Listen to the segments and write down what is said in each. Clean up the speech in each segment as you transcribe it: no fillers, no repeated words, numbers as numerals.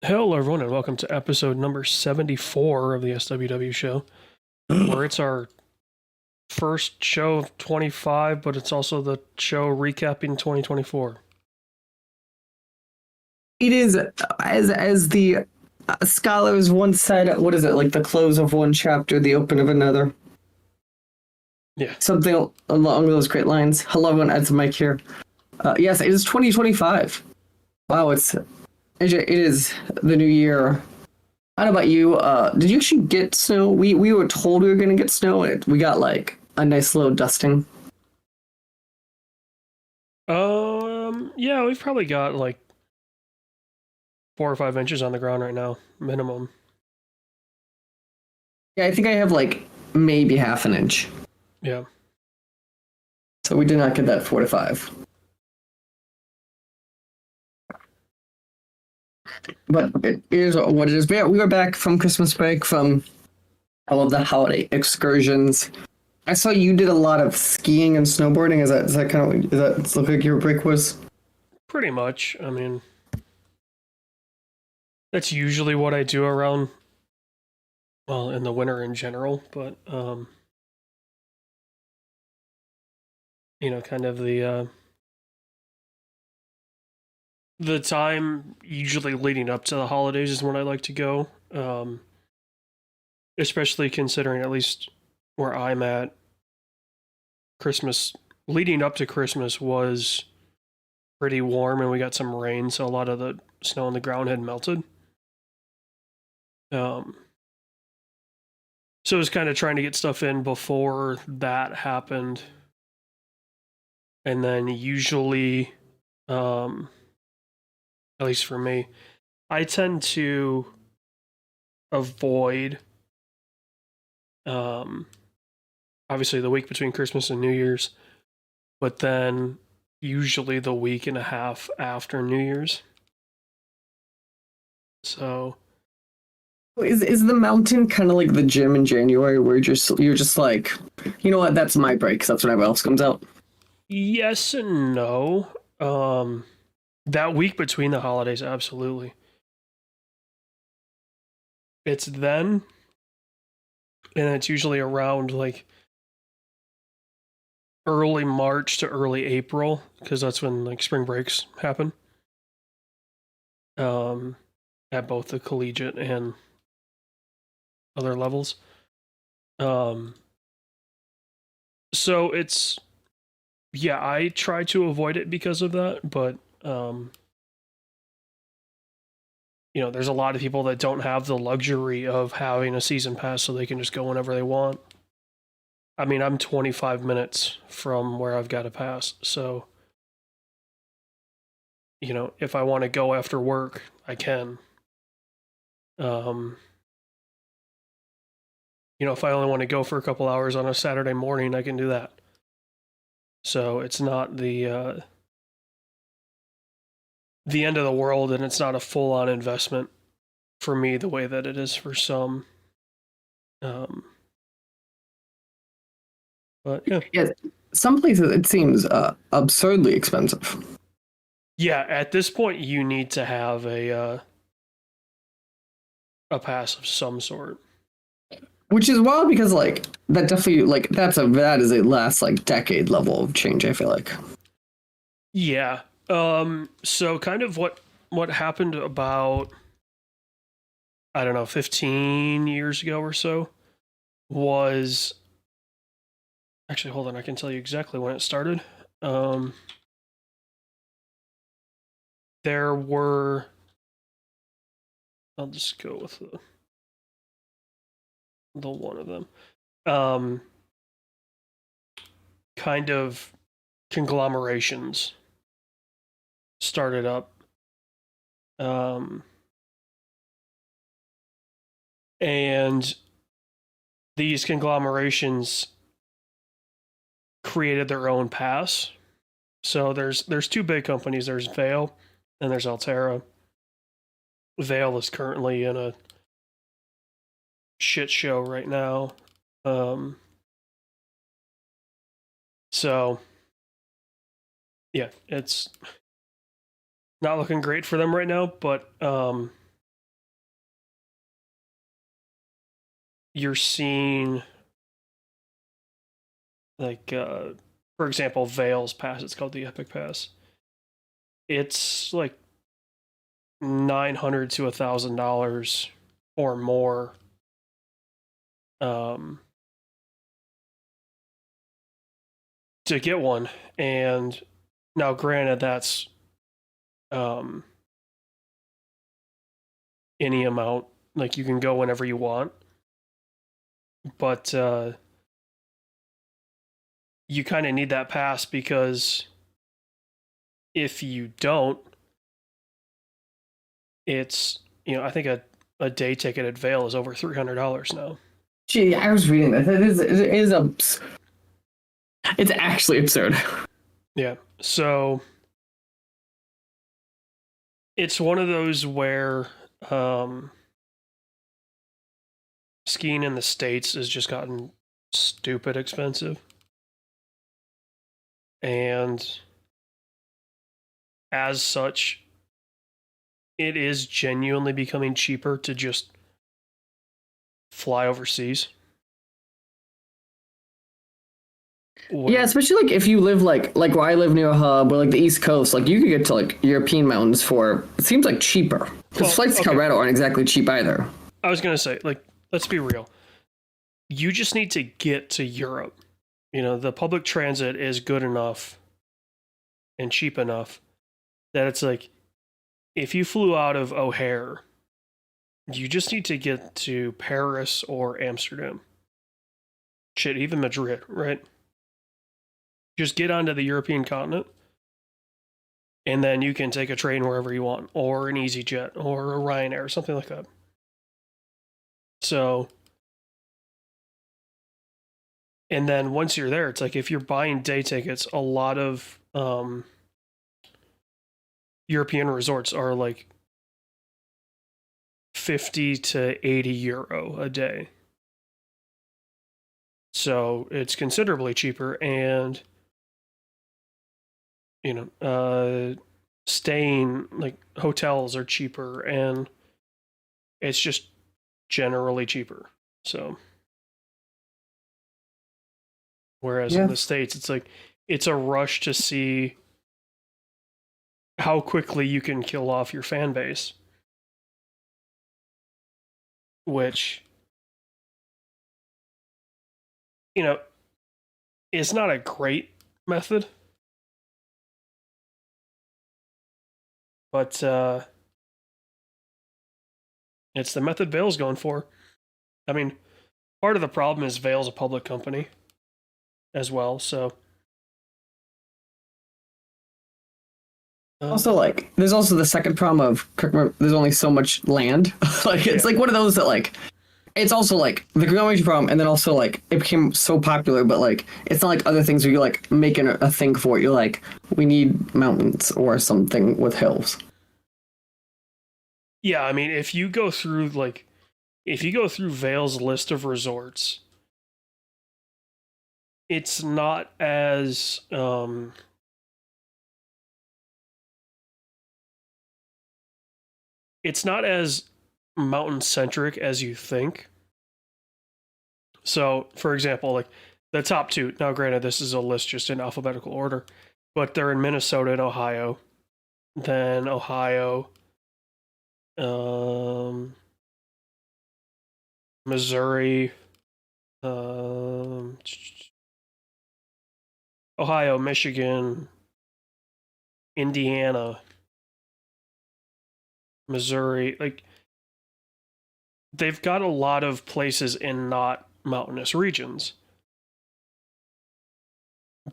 Hello, everyone, and welcome to episode number 74 of the SWW Show, where it's our first show of 25, but it's also the show recapping 2024. It is, as the scholars once said, what is it, like the close of one chapter, the open of another? Yeah. Something along those great lines. Hello, everyone, Ed's Mike here. Yes, it is 2025. Wow, it is the new year. I don't know about you. Did you actually get snow? We were told we were going to get snow, and we got like a nice little dusting. Yeah, we've probably got like 4 or 5 inches on the ground right now, minimum. Yeah, I think I have like maybe half an inch. Yeah. So we did not get that 4 to 5. But it is what it is. But yeah, we were back from Christmas break, from all of the holiday excursions. I saw you did a lot of skiing and snowboarding. Is that kind of, does that look like your break was? Pretty much. I mean, that's usually what I do around, well, in the winter in general, but, kind of the time usually leading up to the holidays is when I like to go. Especially considering, at least where I'm at, Christmas, leading up to Christmas was pretty warm and we got some rain, so a lot of the snow on the ground had melted. So I was kind of trying to get stuff in before that happened. And then usually, at least for me, I tend to avoid obviously the week between Christmas and New Year's, but then usually the week and a half after New Year's. So Is the mountain kind of like the gym in January, where you're just like, you know what, that's my break, 'cause that's when everyone else comes out? yes and no. That week between the holidays, absolutely. It's then, and it's usually around like early March to early April, because that's when like spring breaks happen. At both the collegiate and other levels. So it's, yeah, I try to avoid it because of that, but there's a lot of people that don't have the luxury of having a season pass, so they can just go whenever they want. I mean, I'm 25 minutes from where I've got a pass, so if I want to go after work, I can. If I only want to go for a couple hours on a Saturday morning, I can do that. So it's not the end of the world, and it's not a full-on investment for me the way that it is for some. But yeah, some places it seems absurdly expensive. Yeah, at this point, you need to have a pass of some sort. Which is wild, because like that definitely, like that is a last like decade level of change, I feel like. Yeah. So kind of what happened about, I don't know, 15 years ago or so was, actually, hold on, I can tell you exactly when it started. There were, I'll just go with the one of them. Kind of conglomerations started up. And these conglomerations created their own pass. So there's 2 big companies. There's Vail and there's Altera. Vail is currently in a shit show right now. So yeah, it's not looking great for them right now, but you're seeing like for example, Vale's Pass, it's called the Epic Pass. It's like $900 to $1,000 or more to get one. And now granted that's any amount, like you can go whenever you want, but you kind of need that pass because if you don't, it's, I think a day ticket at Vail is over $300 now. Gee, I was reading that. It's actually absurd. Yeah. So it's one of those where skiing in the States has just gotten stupid expensive. And as such, it is genuinely becoming cheaper to just fly overseas. Yeah, especially like if you live like where I live near a hub or like the East Coast, like you could get to like European mountains for, it seems like cheaper. Because flights to Colorado aren't exactly cheap either. I was gonna say, like, let's be real. You just need to get to Europe. The public transit is good enough and cheap enough that it's like, if you flew out of O'Hare, you just need to get to Paris or Amsterdam. Shit, even Madrid, right? Just get onto the European continent, and then you can take a train wherever you want, or an EasyJet, or a Ryanair, or something like that. So, and then once you're there, it's like if you're buying day tickets, a lot of European resorts are like 50 to 80 euro a day. So it's considerably cheaper, and staying, like, hotels are cheaper, and it's just generally cheaper. So whereas in the States, it's like it's a rush to see how quickly you can kill off your fan base, which is not a great method. But it's the method Vail's going for. I mean, part of the problem is Vail's a public company as well, so. Also, like, there's also the second problem of there's only so much land. Like, it's like one of those that, like, it's also like the growing problem, and then also like it became so popular, but like it's not like other things where you're like making a thing for it. You're like, we need mountains or something with hills. Yeah, I mean, if you go through Vail's list of resorts, it's not as mountain centric as you think. So, for example, like the top two, now granted this is a list just in alphabetical order, but they're in Minnesota and Ohio. Then Ohio, Missouri, Ohio, Michigan, Indiana, Missouri. Like, they've got a lot of places in not mountainous regions.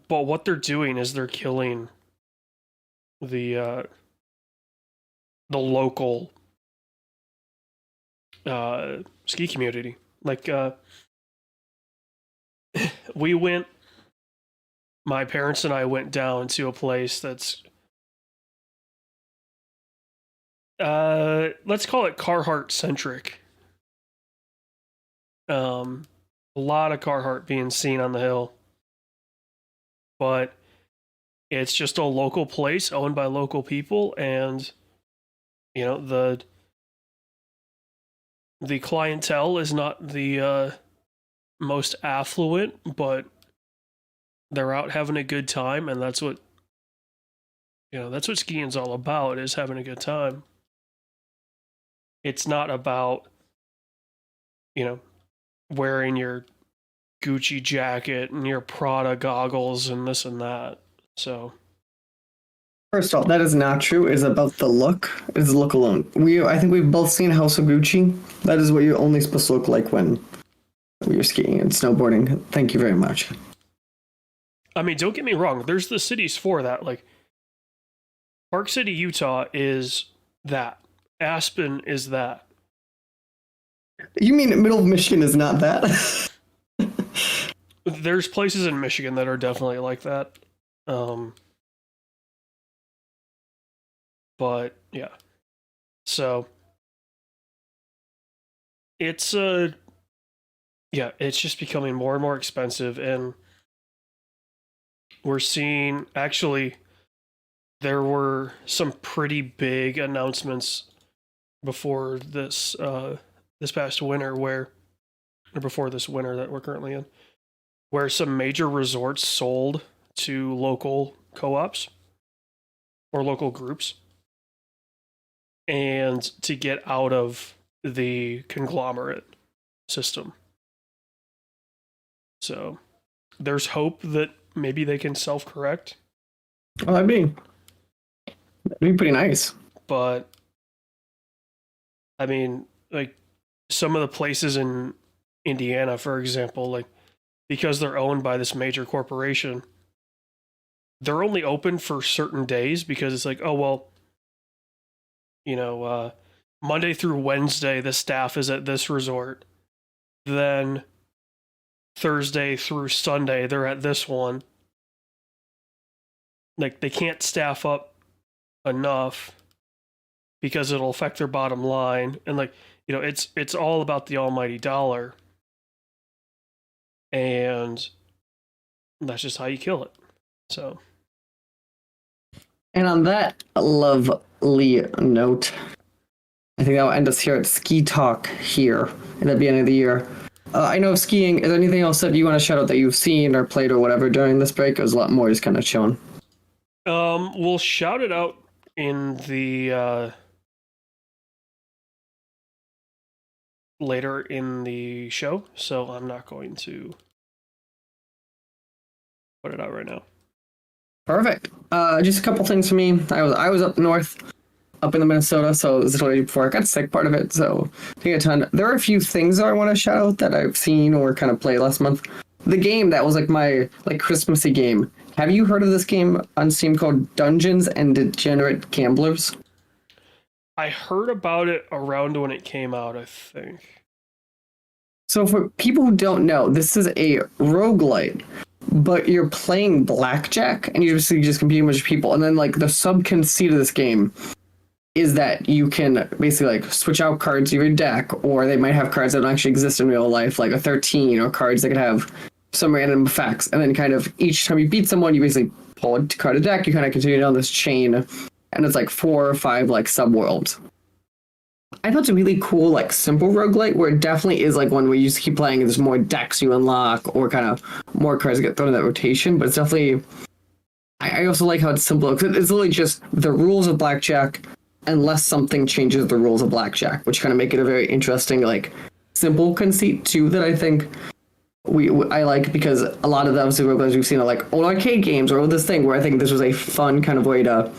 But what they're doing is they're killing the local ski community. Like, my parents and I went down to a place that's let's call it Carhartt centric. A lot of Carhartt being seen on the hill, but it's just a local place owned by local people, and the the clientele is not the most affluent, but they're out having a good time, and that's what skiing's all about, is having a good time. It's not about, wearing your Gucci jacket and your Prada goggles and this and that. So, First off, that is not true. It is about the look. It is the look alone. I think we've both seen House of Gucci. That is what you're only supposed to look like when you're skiing and snowboarding. Thank you very much. I mean, don't get me wrong. There's the cities for that. Like, Park City, Utah is that. Aspen is that. You mean the middle of Michigan is not that? There's places in Michigan that are definitely like that. But yeah. So it's it's just becoming more and more expensive, and we're seeing, actually, there were some pretty big announcements before this past winter, before this winter that we're currently in, where some major resorts sold to local co-ops or local groups, and to get out of the conglomerate system. So there's hope that maybe they can self-correct. Well, that'd be pretty nice. But I mean, like, some of the places in Indiana, for example, like, because they're owned by this major corporation, they're only open for certain days, because it's like, oh, well, Monday through Wednesday, the staff is at this resort. Then Thursday through Sunday, they're at this one. Like, they can't staff up enough because it'll affect their bottom line. And, like, it's all about the almighty dollar. And that's just how you kill it. So. And on that lovely note, I think that will end us here at Ski Talk here at the beginning of the year. I know of skiing. Is there anything else that you want to shout out that you've seen or played or whatever during this break? It was a lot more just kind of chilling. We'll shout it out in the later in the show, so I'm not going to put it out right now. Perfect. Just a couple things for me. I was up north, up in the Minnesota, so this is what I did before I got sick, part of it, so I think a ton. There are a few things that I want to shout out that I've seen or kind of played last month. The game that was like my Christmassy game. Have you heard of this game on Steam called Dungeons and Degenerate Gamblers? I heard about it around when it came out, I think. So for people who don't know, this is a roguelite, but you're playing blackjack and you're just competing with people. And then like the sub-conceit of this game is that you can basically like switch out cards in your deck, or they might have cards that don't actually exist in real life, like a 13, or cards that could have some random effects. And then kind of each time you beat someone, you basically pull a card of deck, you kind of continue down this chain, and it's like 4 or 5 like sub-worlds. I thought it's a really cool, like, simple roguelite, where it definitely is like one where you just keep playing and there's more decks you unlock, or kind of more cards that get thrown in that rotation. But it's definitely, I also like how it's simple, because it's literally just the rules of blackjack, unless something changes the rules of blackjack, which kind of make it a very interesting, like, simple conceit too, that I think I like, because a lot of the obviously roguelites we've seen are like old arcade games or this thing, where I think this was a fun kind of way to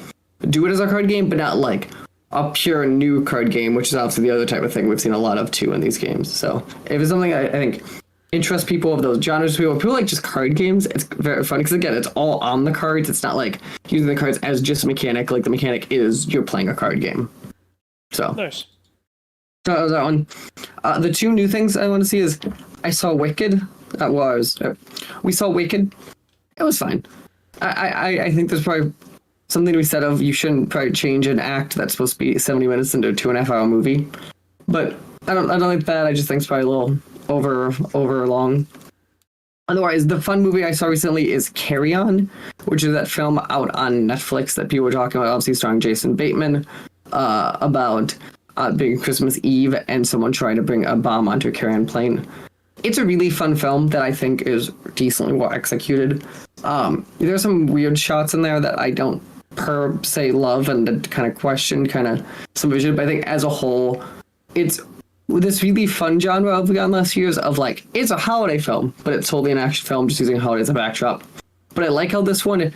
do it as a card game, but not like a pure new card game, which is obviously the other type of thing we've seen a lot of too in these games. So if it's something I think interests people of those genres, people like just card games, it's very fun, because again, it's all on the cards. It's not like using the cards as just a mechanic. Like, the mechanic is you're playing a card game. So nice. So that was that one. The 2 new things I want to see is I saw Wicked. We saw Wicked. It was fine. I think there's probably something to be said of you shouldn't probably change an act that's supposed to be 70 minutes into a 2.5-hour movie. But I don't like that. I just think it's probably a little over long. Otherwise, the fun movie I saw recently is Carry On, which is that film out on Netflix that people were talking about, obviously starring Jason Bateman, about being Christmas Eve and someone trying to bring a bomb onto a carry-on plane. It's a really fun film that I think is decently well executed. There's some weird shots in there that I don't per se love and kind of question kind of some vision, but I think as a whole, it's this really fun genre we've gotten last years of like, it's a holiday film, but it's totally an action film just using holiday as a backdrop. But I like how this one,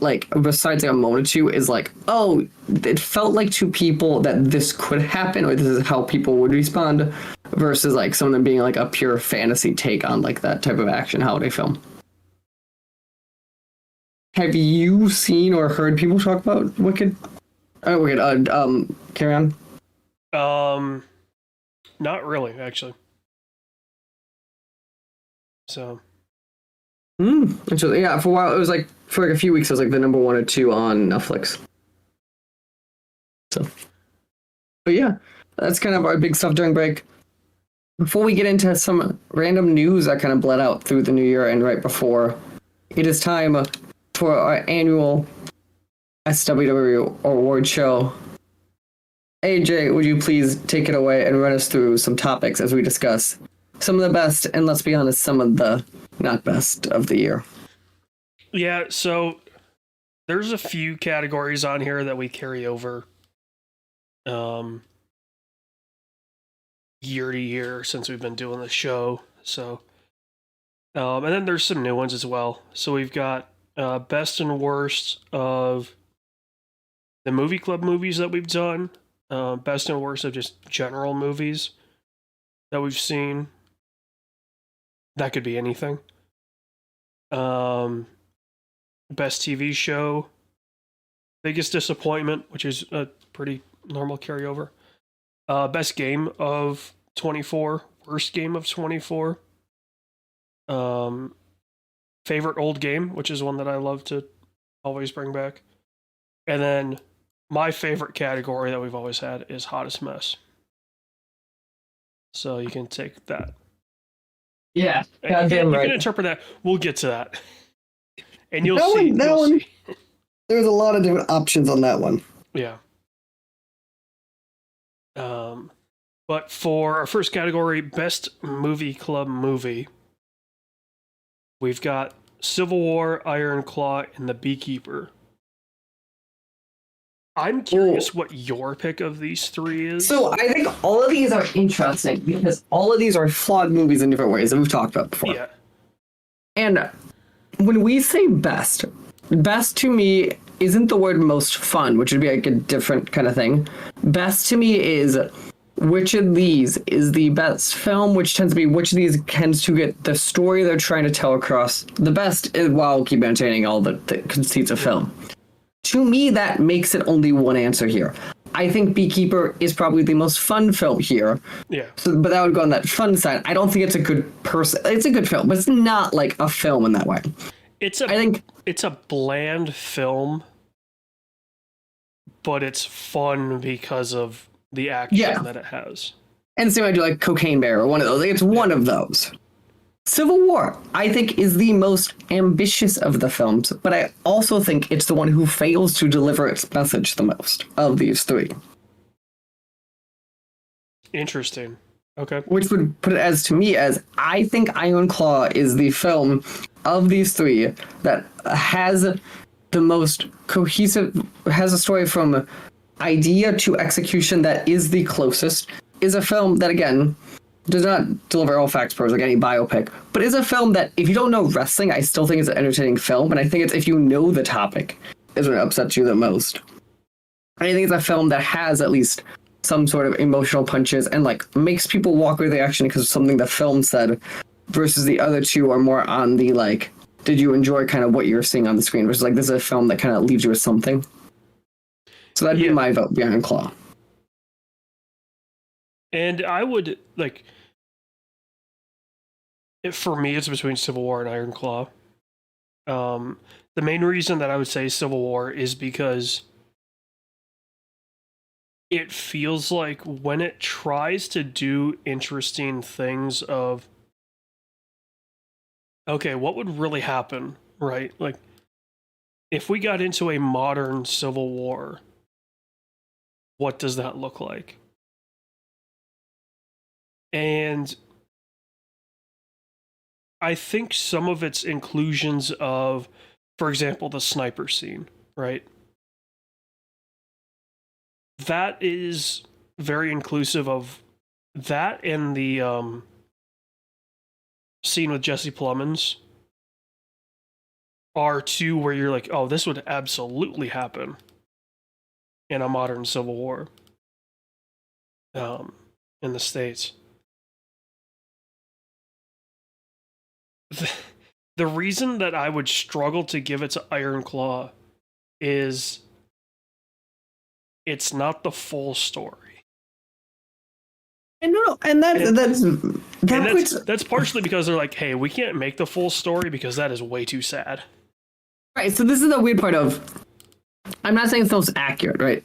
like, besides like a moment or two, is like, oh, it felt like to people that this could happen, or this is how people would respond, versus like some of them being like a pure fantasy take on like that type of action holiday film. Have you seen or heard people talk about Wicked? Wicked. Carry on. Not really, actually. So. Interesting. Yeah, for a while it was like for like a few weeks it was like the number 1 or 2 on Netflix. So, but yeah, that's kind of our big stuff during break. Before we get into some random news that kind of bled out through the new year and right before, it is time for our annual SWW Awards show. AJ, would you please take it away and run us through some topics as we discuss some of the best and, let's be honest, some of the not best of the year? Yeah, so there's a few categories on here that we carry over year to year since we've been doing the show. So, and then there's some new ones as well. So we've got best and worst of the movie club movies that we've done, best and worst of just general movies that we've seen. That could be anything. Best TV show, biggest disappointment, which is a pretty normal carryover. Best game of 24, worst game of 24. Favorite old game, which is one that I love to always bring back. And then my favorite category that we've always had is hottest mess. So you can take that. Yeah, goddamn right. You can interpret that. We'll get to that. And you'll see. There's a lot of different options on that one. Yeah. But for our first category, best movie club movie, we've got Civil War, Iron Claw, and The Beekeeper. I'm curious what your pick of these three is. So I think all of these are interesting because all of these are flawed movies in different ways that we've talked about before. Yeah. And when we say best to me isn't the word most fun, which would be like a different kind of thing. Best to me is which of these is the best film, which tends to be which of these tends to get the story they're trying to tell across the best while keep entertaining all the conceits of film. To me, that makes it only one answer here. I think Beekeeper is probably the most fun film here. Yeah. So, but that would go on that fun side. I don't think it's a good person. It's a good film, but it's not like a film in that way. I think it's a bland film, but it's fun because of the action that it has. And same I do like Cocaine Bear or one of those. Like, it's one of those. Civil War, I think, is the most ambitious of the films, but I also think it's the one who fails to deliver its message the most of these three. Interesting. Okay. Which would put it as, to me, as I think Iron Claw is the film of these three that has the most cohesive, has a story from idea to execution that is the closest, is a film that, again, does not deliver all facts per like any biopic, but is a film that, if you don't know wrestling, I still think it's an entertaining film, and I think it's, if you know the topic, is what upsets you the most. I think it's a film that has at least some sort of emotional punches and like makes people walk away with the action because of something the film said, versus the other two are more on the like, did you enjoy kind of what you're seeing on the screen, versus like this is a film that kind of leaves you with something. So that'd be my vote, Iron Claw. And I would, like, for me, it's between Civil War and Iron Claw. The main reason that I would say Civil War is because it feels like when it tries to do interesting things of, okay, what would really happen, right? Like, if we got into a modern Civil War, what does that look like? And I think some of its inclusions of, for example, the sniper scene, right? That is very inclusive of that, and the scene with Jesse Plemons are two where you're like, oh, this would absolutely happen in a modern Civil War in the States. The reason that I would struggle to give it to Iron Claw is it's not the full story. And no, and that's partially because they're like, hey, we can't make the full story because that is way too sad. Right. So this is the weird part of. I'm not saying the film's accurate, right?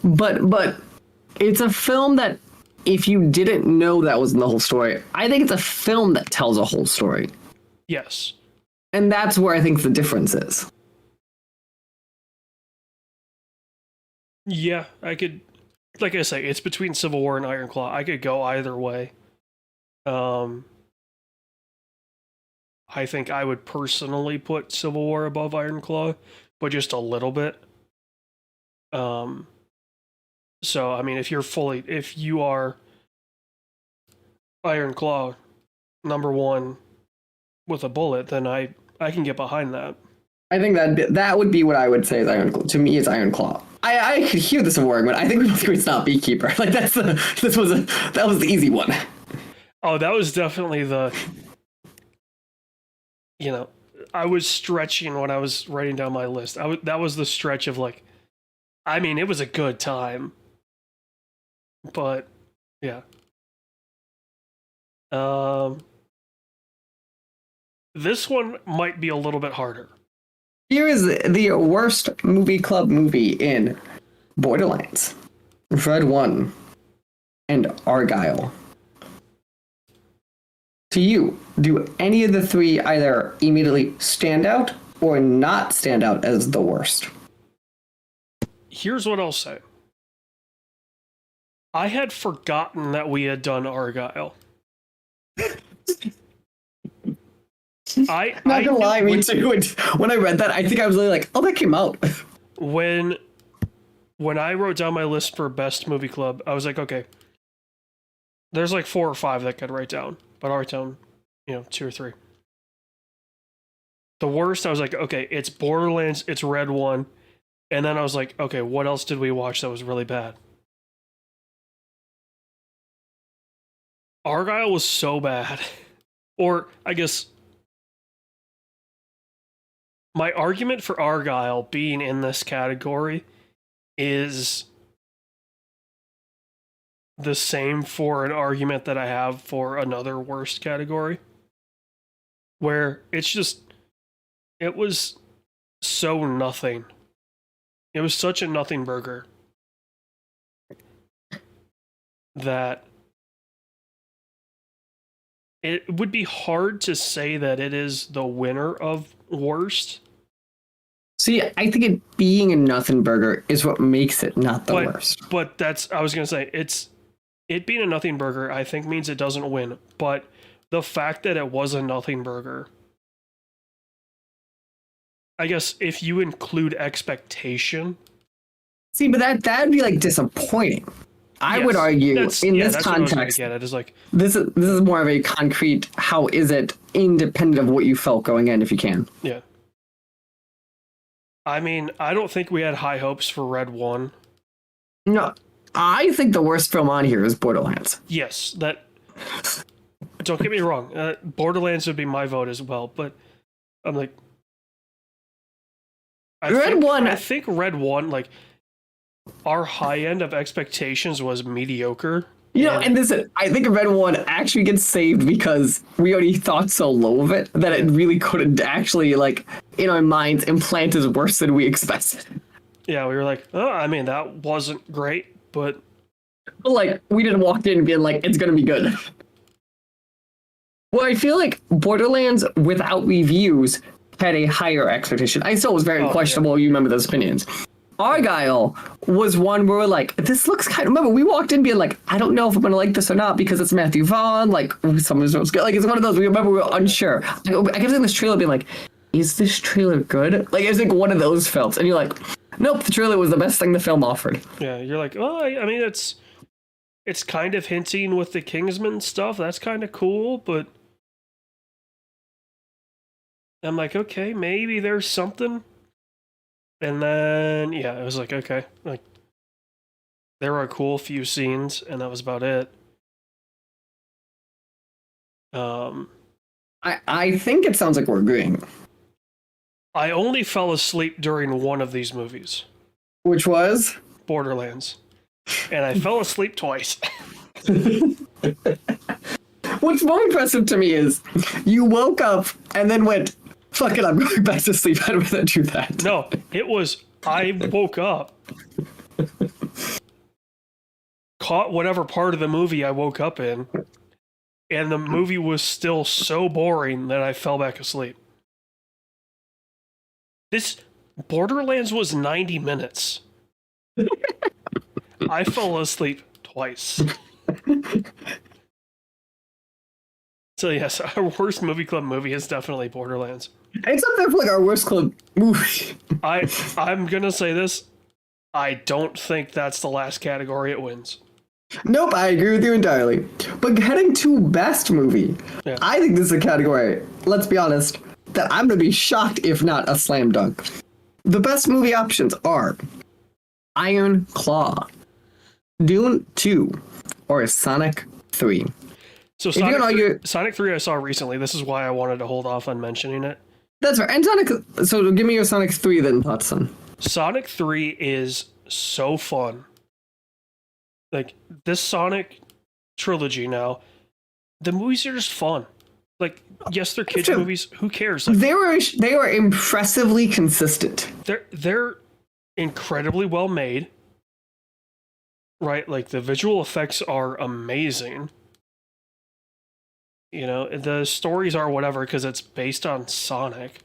But it's a film that if you didn't know that wasn't the whole story, I think it's a film that tells a whole story. Yes. And that's where I think the difference is. Yeah, I could, like I say, it's between Civil War and Iron Claw. I could go either way. I think I would personally put Civil War above Iron Claw, but just a little bit. So, I mean, if you are Iron Claw number one with a bullet, then I can get behind that. I think that would be what I would say is Iron Claw. To me, it's Iron Claw. I could hear this award, but I think we both agree it's not Beekeeper. Like that was the easy one. Oh, that was definitely the. I was stretching when I was writing down my list. That was the stretch of like, I mean, it was a good time, but yeah. This one might be a little bit harder. Here is the worst movie club movie in Borderlands, Red One, and Argyle. To you, do any of the three either immediately stand out or not stand out as the worst? Here's what I'll say. I had forgotten that we had done Argyle. Not gonna lie, me too. When I read that, I think I was really like, "Oh, that came out." When I wrote down my list for best movie club, I was like, "Okay, there's like 4 or 5 that I could write down, but I'll write down, 2 or 3." The worst, I was like, "Okay, it's Borderlands, it's Red One," and then I was like, "Okay, what else did we watch that was really bad?" Argyle was so bad, or I guess. My argument for Argyle being in this category is the same for an argument that I have for another worst category, where it was so nothing. It was such a nothing burger that it would be hard to say that it is the winner of worst. See, I think it being a nothing burger is what makes it not the worst. But I was going to say, it being a nothing burger, I think means it doesn't win. But the fact that it was a nothing burger, I guess if you include expectation. See, but that'd be like disappointing. I would argue in this context, this is more of a concrete, how is it independent of what you felt going in, if you can. Yeah. I mean, I don't think we had high hopes for Red One. No, I think the worst film on here is Borderlands. Yes, don't get me wrong. Borderlands would be my vote as well, but I'm like, I think Red One, like, our high end of expectations was mediocre. And listen, I think Red One actually gets saved because we already thought so low of it that it really couldn't actually, like, in our minds, implant as worse than we expected. Yeah, we were like, oh, I mean, that wasn't great, but like, we didn't walk in being like, it's gonna be good. Well, I feel like Borderlands, without reviews, had a higher expectation. I still was very questionable. Yeah. You remember those opinions. Argyle was one where we're like, this looks kind of. Remember, we walked in being like, I don't know if I'm gonna like this or not because it's Matthew Vaughn. Like, someone's like, it's one of those. We remember we were unsure. I kept seeing this trailer being like, is this trailer good? Like, it's like one of those films, and you're like, nope, the trailer was the best thing the film offered. Yeah, you're like, oh, I mean, it's kind of hinting with the Kingsman stuff. That's kind of cool, but I'm like, okay, maybe there's something. And then, yeah, it was like, okay, like there were a cool few scenes, and that was about it. I think it sounds like we're agreeing. I only fell asleep during one of these movies. Which was? Borderlands. And I fell asleep twice. What's more impressive to me is you woke up and then went, fuck it, I'm going back to sleep. I'd rather do that. No, it was, I woke up, caught whatever part of the movie I woke up in, and the movie was still so boring that I fell back asleep. This Borderlands was 90 minutes. I fell asleep twice. So yes, our worst movie club movie is definitely Borderlands. It's up there for like our worst club movie. I'm gonna say this. I don't think that's the last category it wins. Nope, I agree with you entirely. But heading to best movie, Yeah. I think this is a category, let's be honest, that I'm going to be shocked if not a slam dunk. The best movie options are Iron Claw, Dune 2, or Sonic 3. So Sonic 3 I saw recently. This is why I wanted to hold off on mentioning it. That's right. And Sonic, so give me your Sonic 3 then, Hudson. Sonic 3 is so fun. Like, this Sonic trilogy now, the movies are just fun. Like, yes, they're kids movies. Who cares? Like, they were impressively consistent. They're incredibly well made. Right? Like, the visual effects are amazing. You know, the stories are whatever because it's based on Sonic.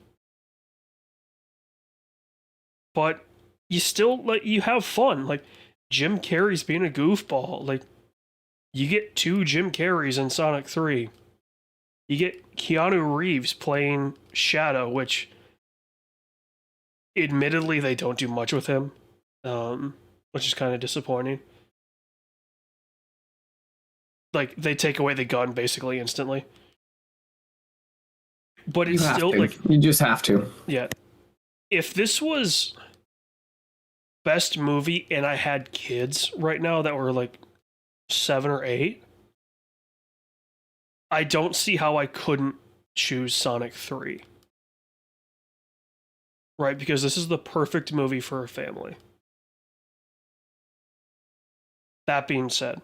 But you still, like, you have fun. Like, Jim Carrey's being a goofball. Like, you get 2 Jim Carreys in Sonic 3. You get Keanu Reeves playing Shadow, which admittedly they don't do much with him, which is kind of disappointing. Like, they take away the gun basically instantly. But it's still like, you just have to. Yeah. If this was best movie and I had kids right now that were like 7 or 8, I don't see how I couldn't choose Sonic 3. Right? Because this is the perfect movie for a family. That being said,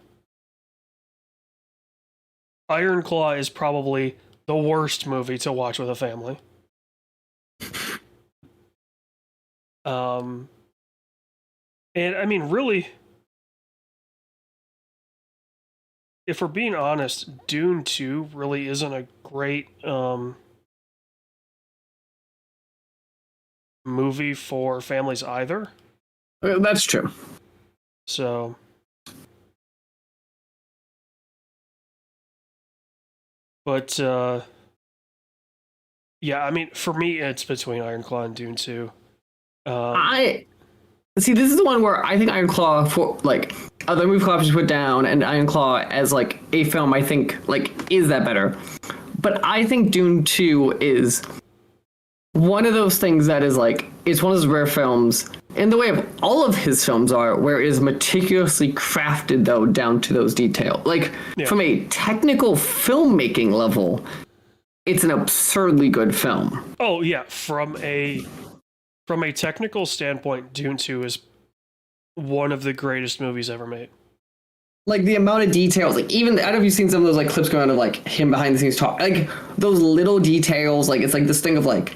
Iron Claw is probably the worst movie to watch with a family. And I mean, really, if we're being honest, Dune 2 really isn't a great movie for families either. That's true. So, but yeah, I mean, for me, it's between Iron Claw and Dune 2. I see. This is the one where I think Iron Claw, for like other movie clubs put down, and Iron Claw as like a film, I think like is that better. But I think Dune 2 is one of those things that is like, it's one of those rare films in the way of all of his films are, where it is meticulously crafted though down to those details. Like from a technical filmmaking level, it's an absurdly good film. Oh yeah, from a technical standpoint, Dune 2 is one of the greatest movies ever made. Like the amount of details, like even, I don't know if you've seen some of those like clips going on of like him behind the scenes talk, like those little details, like it's like this thing of like,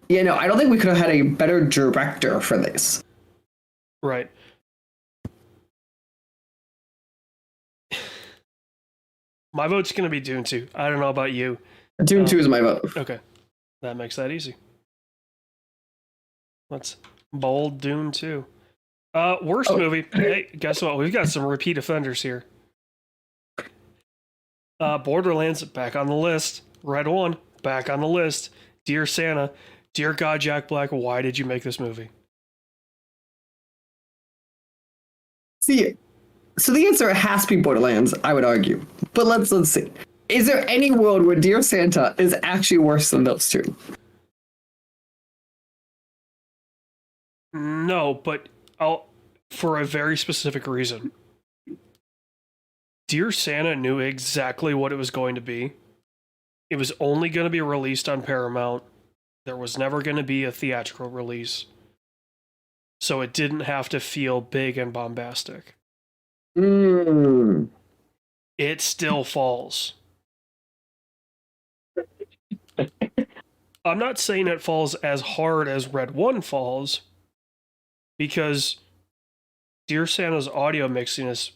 you know, I don't think we could have had a better director for this. Right. My vote's going to be Dune 2. I don't know about you. Dune 2 is my vote. Okay. That makes that easy. Let's bold Dune 2. Worst movie. Hey, guess what? We've got some repeat offenders here. Borderlands back on the list. Red One back on the list. Dear Santa, dear God, Jack Black, why did you make this movie? See, so the answer has to be Borderlands, I would argue. But let's see. Is there any world where Dear Santa is actually worse than those two? No, but for a very specific reason. Dear Santa knew exactly what it was going to be. It was only going to be released on Paramount. There was never going to be a theatrical release. So it didn't have to feel big and bombastic. It still falls. I'm not saying it falls as hard as Red One falls, because Dear Santa's audio mixing is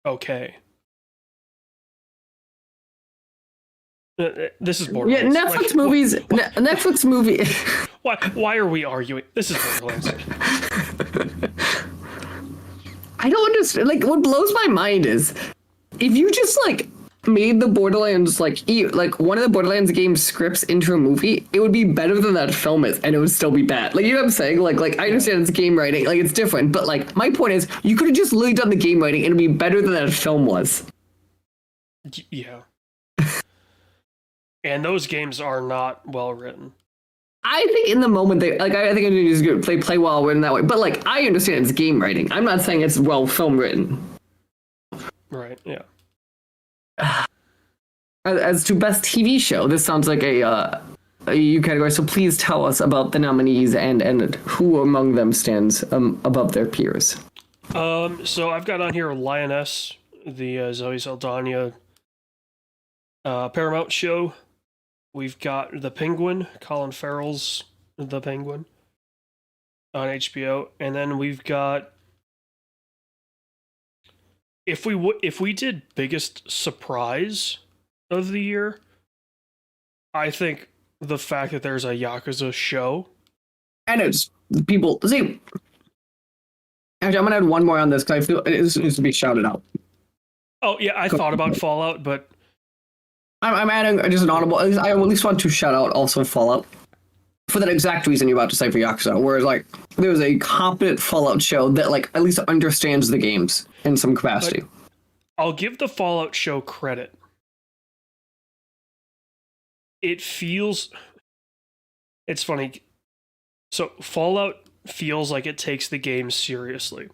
okay. This is Borderlands. Yeah, Netflix movies. Netflix movie. Why are we arguing? This is Borderlands. I don't understand. Like, what blows my mind is if you just like made the Borderlands like one of the Borderlands game scripts into a movie, it would be better than that film is, and it would still be bad. Like, you know what I'm saying? Like I understand it's game writing, like it's different, but like my point is, you could have just literally done the game writing, and it'd be better than that film was. Yeah. And those games are not well written. I think in the moment I think it is good. They play well written that way, but like I understand it's game writing. I'm not saying it's well film written. Right. Yeah. As to best TV show, this sounds like a EU category. So please tell us about the nominees and who among them stands above their peers. So I've got on here Lioness, the Zoe Saldana Paramount show. We've got The Penguin, Colin Farrell's The Penguin on HBO, and then we've got if we did biggest surprise of the year, I think the fact that there's a Yakuza show, and it's people see. Actually, I'm gonna add one more on this because I feel it needs to be shouted out. Oh yeah, I thought about Fallout, but I'm adding just an audible. I at least want to shout out also Fallout for that exact reason you're about to say for Yakuza. Whereas like there's a competent Fallout show that like at least understands the games in some capacity. But I'll give the Fallout show credit. It feels. It's funny. So Fallout feels like it takes the game seriously.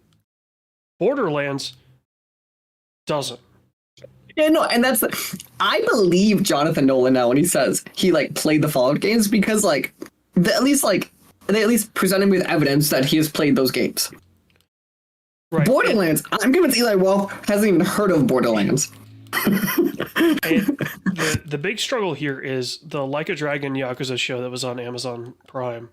Borderlands doesn't. Yeah, no, and I believe Jonathan Nolan now when he says he like played the Fallout games because like they at least present him with evidence that he has played those games. Right. Borderlands, I'm convinced Eli Roth hasn't even heard of Borderlands. And the big struggle here is the Like a Dragon Yakuza show that was on Amazon Prime.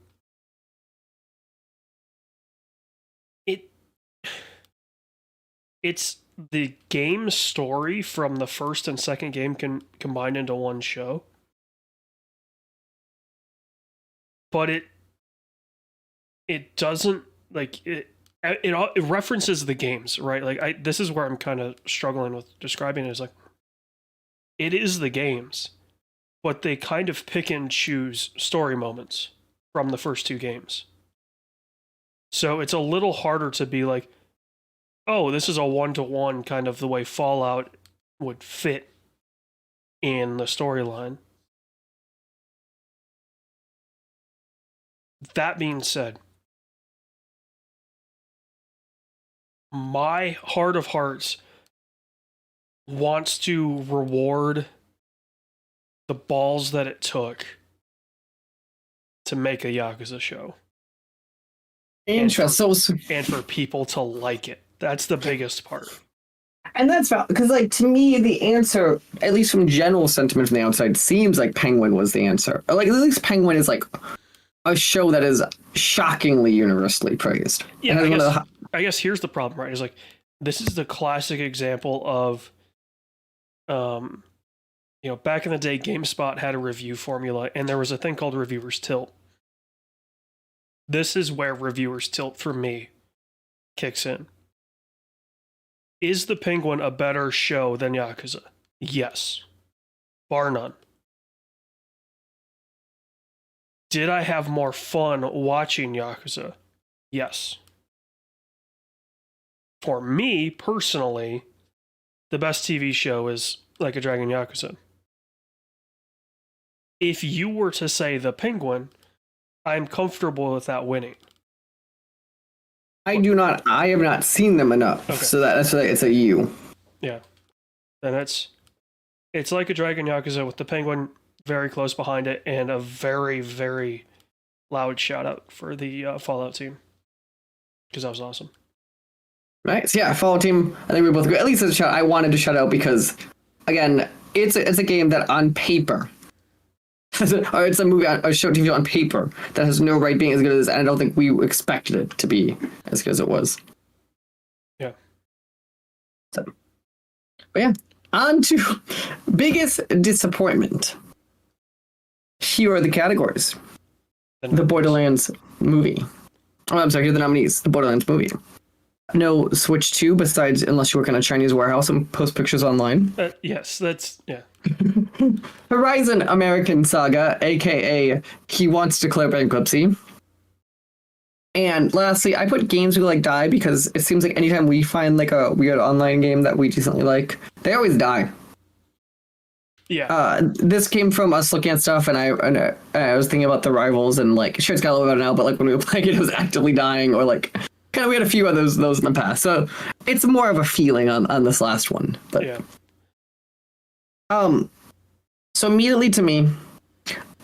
It's the game story from the first and second game combined into one show. But it doesn't like it references the games, right? Like this is where I'm kind of struggling with describing it. Is like it is the games, but they kind of pick and choose story moments from the first two games. So it's a little harder to be like, oh, this is a one-to-one kind of the way Fallout would fit in the storyline. That being said, my heart of hearts wants to reward the balls that it took to make a Yakuza show. Interesting. And for people to like it. That's the biggest part. And that's because, like, to me, the answer, at least from general sentiment from the outside, seems like Penguin was the answer. Like, at least Penguin is, like, a show that is shockingly universally praised. Yeah, I guess here's the problem, right? Is like, this is the classic example of, back in the day, GameSpot had a review formula, and there was a thing called Reviewer's Tilt. This is where Reviewer's Tilt, for me, kicks in. Is The Penguin a better show than Yakuza? Yes. Bar none. Did I have more fun watching Yakuza? Yes. For me, personally, the best TV show is Like a Dragon Yakuza. If you were to say The Penguin, I'm comfortable with that winning. I have not seen them enough. Okay. So that's it's a you. Yeah. And it's Like a Dragon Yakuza with The Penguin very close behind it, and a very, very loud shout out for the Fallout team. Because that was awesome. Right. So yeah, Fallout team, I think we both agree. At least it's a shout. I wanted to shout out because, again, it's a game that on paper, or it's a movie, a show TV show on paper that has no right being as good as, and I don't think we expected it to be as good as it was. Yeah. So, but yeah, on to biggest disappointment. Here are the categories. The Borderlands movie. Oh, I'm sorry, here are the nominees. The Borderlands movie. No Switch 2, besides unless you work in a Chinese warehouse and post pictures online. Yes, that's, yeah. Horizon American Saga, aka He Wants to Declare Bankruptcy. And lastly, I put Games We Like Die because it seems like anytime we find like a weird online game that we decently like, they always die. Yeah. This came from us looking at stuff, and I was thinking about the Rivals, and like, sure, it's got a little better now, but like when we were playing it was actively dying, or like, kind of, we had a few of those in the past. So it's more of a feeling on this last one. But yeah. So immediately to me,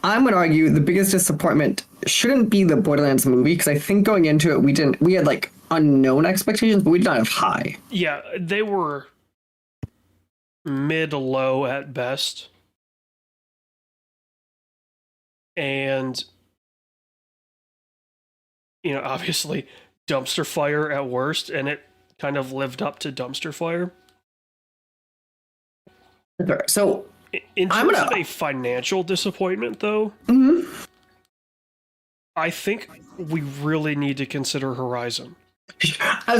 I'm going to argue the biggest disappointment shouldn't be the Borderlands movie, because I think going into it, we had like unknown expectations, but we did not have high. Yeah, they were mid-low at best. And, you know, obviously dumpster fire at worst, and it kind of lived up to dumpster fire. So in terms of a financial disappointment, though, I think we really need to consider Horizon.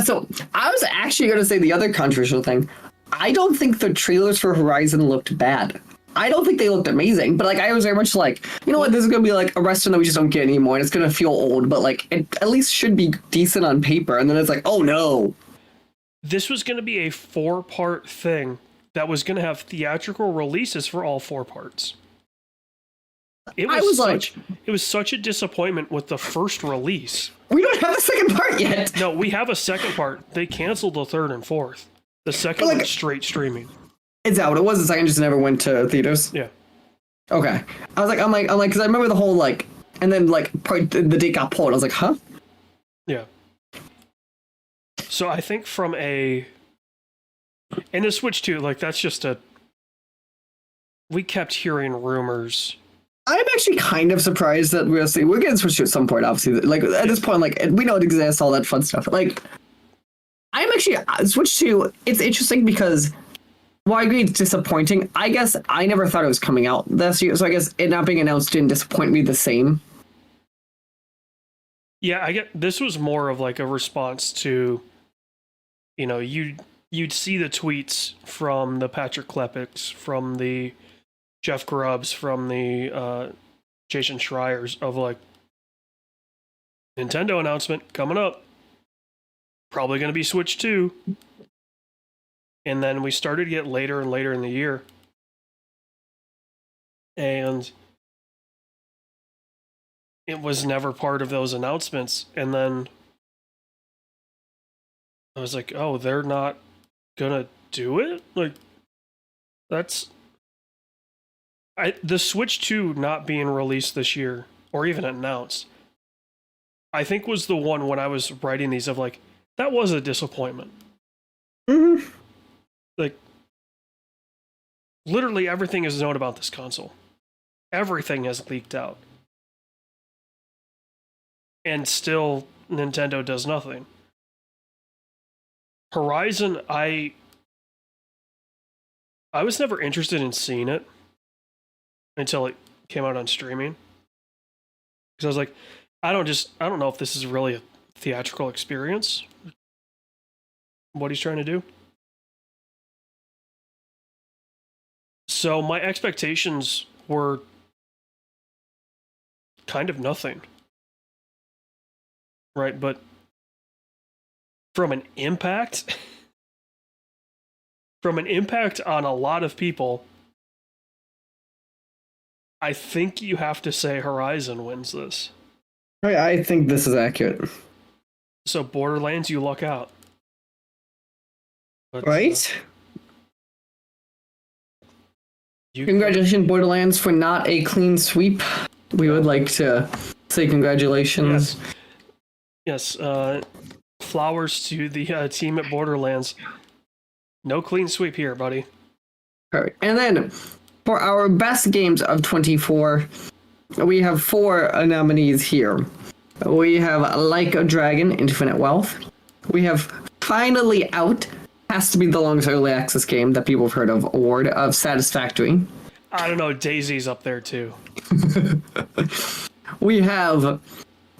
So I was actually going to say the other controversial thing. I don't think the trailers for Horizon looked bad. I don't think they looked amazing, but like I was very much like, you know what, this is going to be like a restaurant that we just don't get anymore, and it's going to feel old, but like it at least should be decent on paper. And then it's like, oh no. This was going to be a 4-part thing that was going to have theatrical releases for all 4 parts. It was such a disappointment with the first release. We don't have a second part yet. No, we have a second part. They canceled the 3rd and 4th. The second one was straight streaming. Is that what it was? The second just never went to theaters? Yeah. Okay. I'm like, because I remember the whole like, and then like the date got pulled. I was like, huh? Yeah. So I think from and the Switch 2, like that's just we kept hearing rumors. I'm actually kind of surprised that we're getting Switch 2 at some point, obviously. Like at this point, like we know it exists, all that fun stuff. Like I'm actually Switch 2, it's interesting because, well, I agree it's disappointing. I guess I never thought it was coming out this year, so I guess it not being announced didn't disappoint me the same. Yeah, I get this was more of like a response to, you know, you'd see the tweets from the Patrick Klepeks, from the Jeff Grubbs, from the Jason Schreiers of like, Nintendo announcement coming up. Probably going to be Switch 2. And then we started to get later and later in the year. And it was never part of those announcements. And then I was like, oh, they're not going to do it? Like, that's... the Switch 2 not being released this year, or even announced, I think was the one when I was writing these of like, that was a disappointment. Mm-hmm. Like, literally everything is known about this console. Everything has leaked out. And still, Nintendo does nothing. Horizon, I was never interested in seeing it until it came out on streaming. Because I was like, I don't know if this is really a theatrical experience. what he's trying to do. So my expectations were kind of nothing. Right, but from an impact on a lot of people, I think you have to say Horizon wins this. I think this is accurate. So Borderlands, you luck out. But, right? Congratulations, Borderlands, for not a clean sweep. We would like to say congratulations. Yes. Flowers to the team at Borderlands. No clean sweep here, buddy. Perfect. And then for our best games of 24, we have 4 nominees here. We have Like a Dragon, Infinite Wealth. We have Finally Out, has to be the longest early access game that people have heard of, award of Satisfactory. I don't know, Daisy's up there too. We have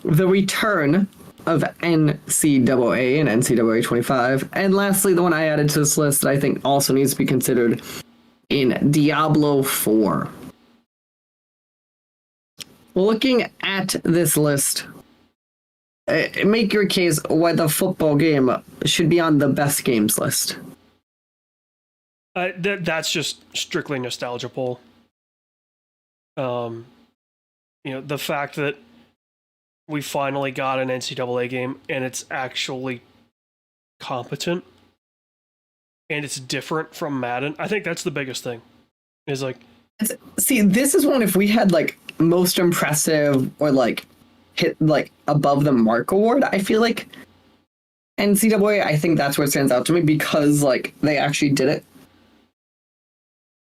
The Return of NCAA and NCAA 25. And lastly, the one I added to this list that I think also needs to be considered in Diablo 4. Looking at this list, make your case why the football game should be on the best games list. That's just strictly nostalgia poll. The fact that we finally got an NCAA game and it's actually competent and it's different from Madden. I think that's the biggest thing. Is like, see, this is one if we had like most impressive or like hit like above the mark award, I feel like NCAA, I think that's what stands out to me because like they actually did it.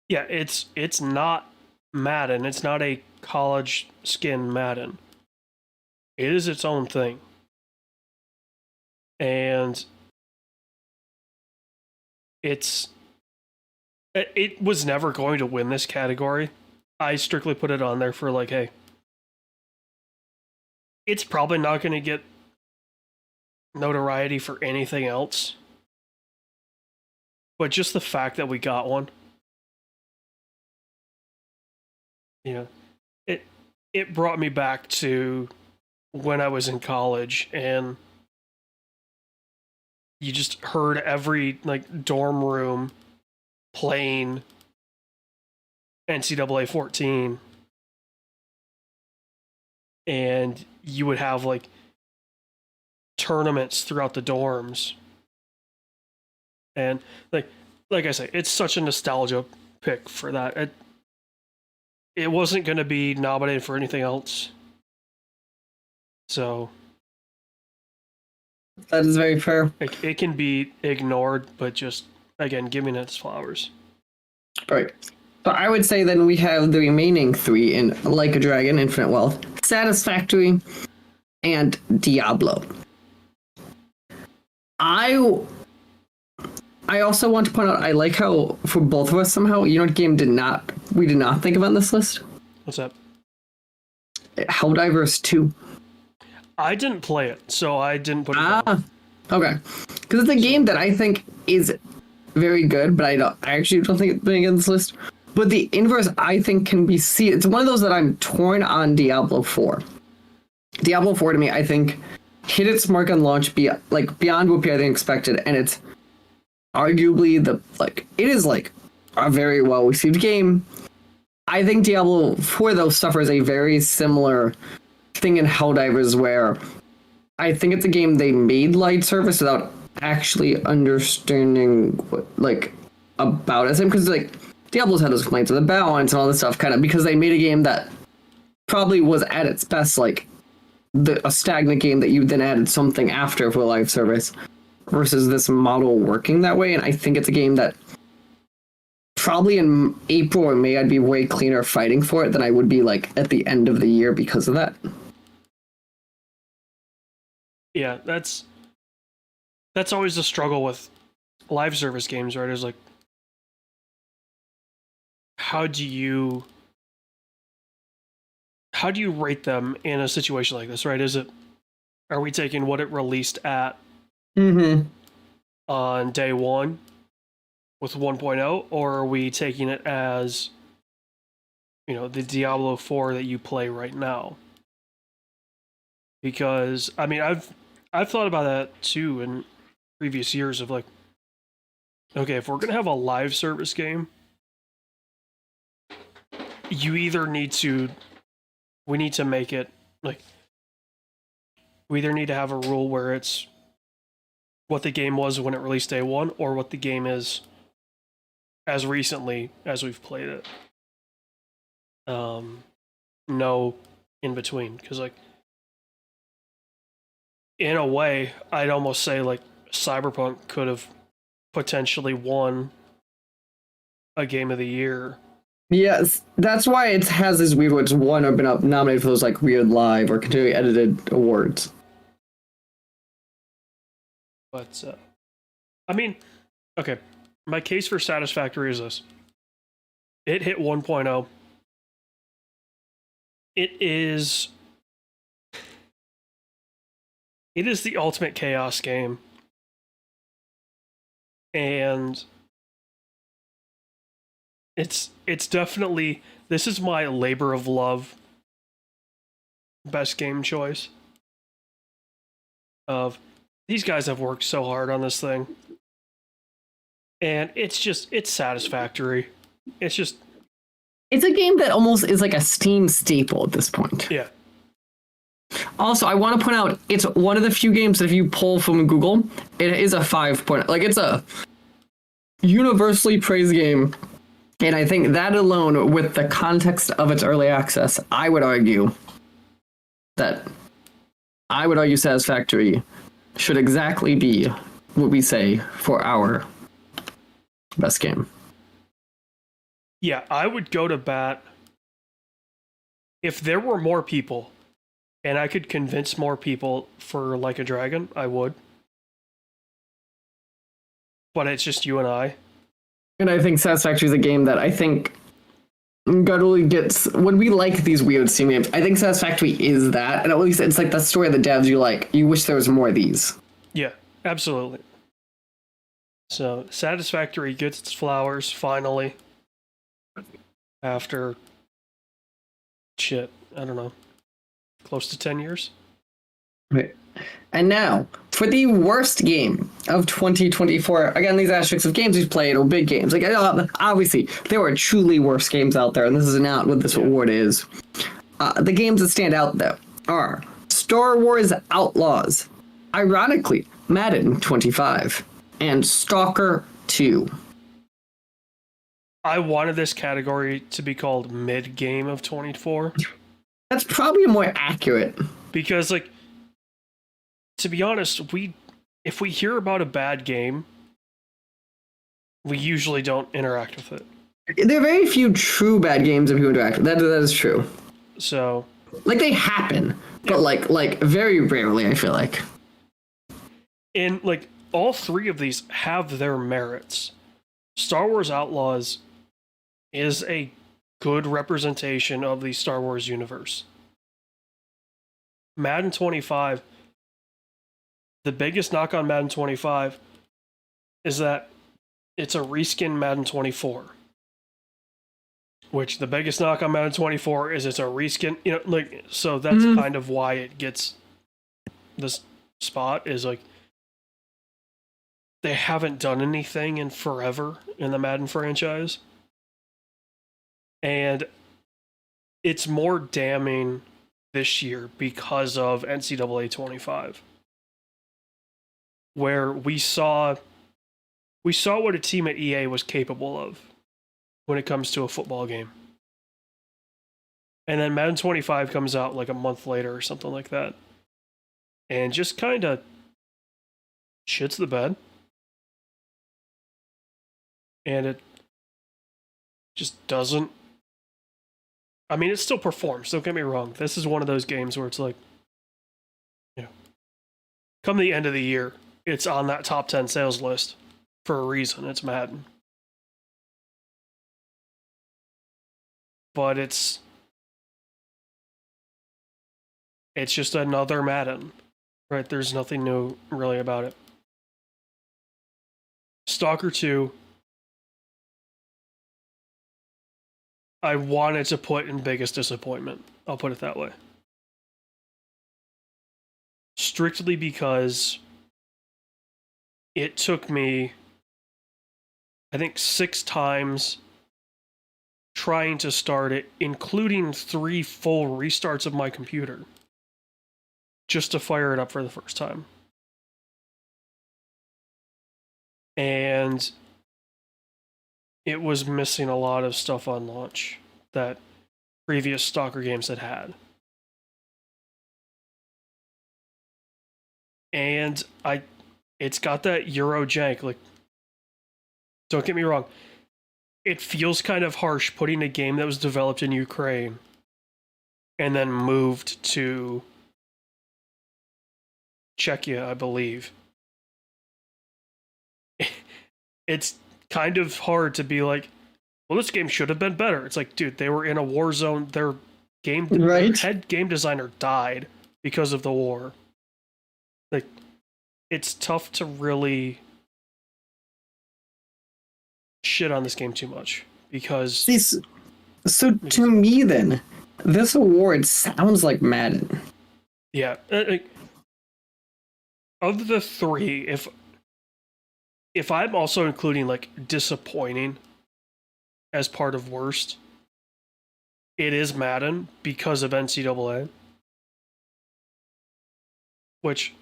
Yeah, it's not Madden. It's not a college skin Madden. It is its own thing. And it was never going to win this category. I strictly put it on there for like, hey, it's probably not going to get notoriety for anything else. But just the fact that we got one, it brought me back to when I was in college, and you just heard every like dorm room playing NCAA 14, and you would have like tournaments throughout the dorms, and like I say, it's such a nostalgia pick for that. It wasn't going to be nominated for anything else. So that is very fair. It can be ignored, but just, again, giving it its flowers. Right. So I would say then we have the remaining 3 in Like a Dragon, Infinite Wealth, Satisfactory, and Diablo. I also want to point out, I like how for both of us somehow, what game we did not think of on this list? What's that? Helldivers 2. I didn't play it, so I didn't put it down. Okay. Because it's a game that I think is very good, but I actually don't think it's being on this list. But the inverse, I think, can be seen. It's one of those that I'm torn on Diablo 4. Diablo 4 to me, I think, hit its mark on launch beyond what people expected, and it's arguably it is a very well received game. I think Diablo 4 though suffers a very similar thing in Helldivers, where I think it's a game they made light service without actually understanding what, about it. Because Diablo's had those complaints of the balance and all this stuff, kind of because they made a game that probably was at its best a stagnant game that you then added something after for live service, versus this model working that way. And I think it's a game that probably in April or May I'd be way cleaner fighting for it than I would be at the end of the year because of that. Yeah, that's always the struggle with live service games, right? Is how do you rate them in a situation like this, right? Are we taking what it released at? Mm-hmm. on day one with 1.0, or are we taking it as, the Diablo 4 that you play right now? Because I mean, I've thought about that too in previous years of like, okay, if we're gonna have a live service game, you either need to, we need to make it like, we either need to have a rule where it's what the game was when it released day one, or what the game is as recently as we've played it. No in between, because like, in a way, I'd almost say like Cyberpunk could have potentially won a game of the year. Yes, that's why it has this weird, it's won or been nominated for those like weird live or continually edited awards. But I mean, okay, my case for Satisfactory is this: it hit 1.0. It is the ultimate chaos game, and it's definitely, this is my labor of love best game choice. Of these guys have worked so hard on this thing, and it's satisfactory. It's a game that almost is like a Steam staple at this point. Yeah. Also, I want to point out, it's one of the few games that if you pull from Google, it is a 5.0. Like, it's a universally praised game. And I think that alone, with the context of its early access, I would argue Satisfactory should exactly be what we say for our best game. Yeah, I would go to bat if there were more people and I could convince more people for Like a Dragon, I would. But it's just you and I. And I think Satisfactory is a game that I think Gutterly gets, when we like these weird Steam games, I think Satisfactory is that, and at least it's like the story of the devs you wish there was more of these. Yeah, absolutely. So Satisfactory gets its flowers finally after I don't know, close to 10 years. Right. And now, for the worst game of 2024, again, these asterisks of games we've played or big games. Like, obviously, there are truly worse games out there, and this is not what this award is. The games that stand out, though, are Star Wars Outlaws, ironically, Madden 25, and Stalker 2. I wanted this category to be called mid-game of 24. That's probably more accurate. Because, like, to be honest, if we hear about a bad game, we usually don't interact with it. There are very few true bad games that people interact with. That is true. So, like, they happen, but like very rarely, I feel like. And like, all three of these have their merits. Star Wars Outlaws is a good representation of the Star Wars universe. Madden 25, the biggest knock on Madden 25 is that it's a reskin Madden 24. Which the biggest knock on Madden 24 is it's a reskin, so that's kind of why it gets this spot, is like, they haven't done anything in forever in the Madden franchise. And it's more damning this year because of NCAA 25. Where we saw what a team at EA was capable of when it comes to a football game. And then Madden 25 comes out like a month later or something like that. And just kind of shits the bed. And it just doesn't. I mean, it still performs, don't get me wrong. This is one of those games where it's like, come the end of the year, it's on that top 10 sales list for a reason. It's Madden. But it's just another Madden, right? There's nothing new really about it. Stalker 2, I wanted to put in biggest disappointment. I'll put it that way. Strictly because it took me, I think, 6 times trying to start it, including 3 full restarts of my computer, just to fire it up for the first time. And it was missing a lot of stuff on launch that previous Stalker games had. And it's got that Euro jank. Like, don't get me wrong, it feels kind of harsh putting a game that was developed in Ukraine and then moved to Czechia, I believe. It's kind of hard to be like, well, this game should have been better. It's like, dude, they were in a war zone. Their head game designer died because of the war. Like, it's tough to really shit on this game too much because. So to me, then, this award sounds like Madden. Yeah. Of the 3, if I'm also including like disappointing as part of worst, it is Madden because of NCAA, which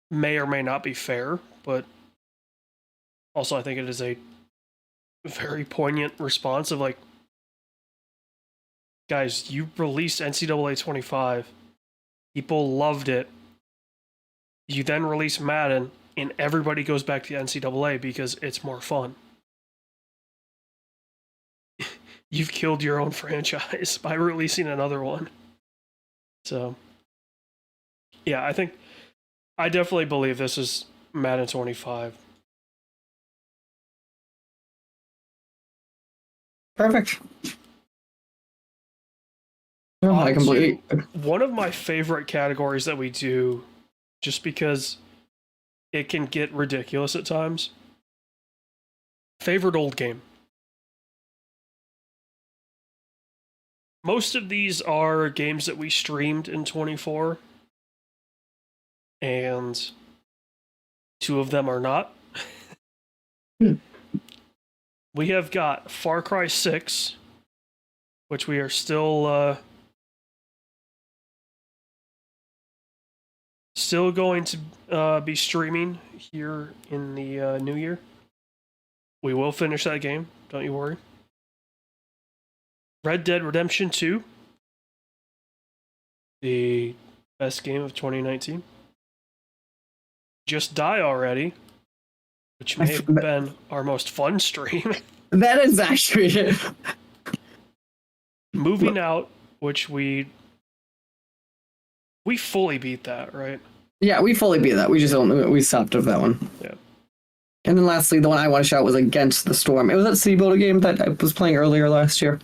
may or may not be fair, but also I think it is a very poignant response of like, guys, you released NCAA 25, people loved it, you then release Madden, and everybody goes back to the NCAA because it's more fun. You've killed your own franchise by releasing another one. So, yeah, I definitely believe this is Madden 25. Perfect. Oh, I completely. One of my favorite categories that we do, just because it can get ridiculous at times. Favorite old game. Most of these are games that we streamed in 24, and 2 of them are not. We have got Far Cry 6, which we are still going to be streaming here in the new year. We will finish that game, don't you worry. Red Dead Redemption 2, the best game of 2019. Just Die Already, which may have been our most fun stream. That is actually Moving Out, which we fully beat that, right? Yeah, we fully beat that. We just we stopped with that one. Yeah. And then lastly, the one I want to shout was Against the Storm. It was that city builder game that I was playing earlier last year.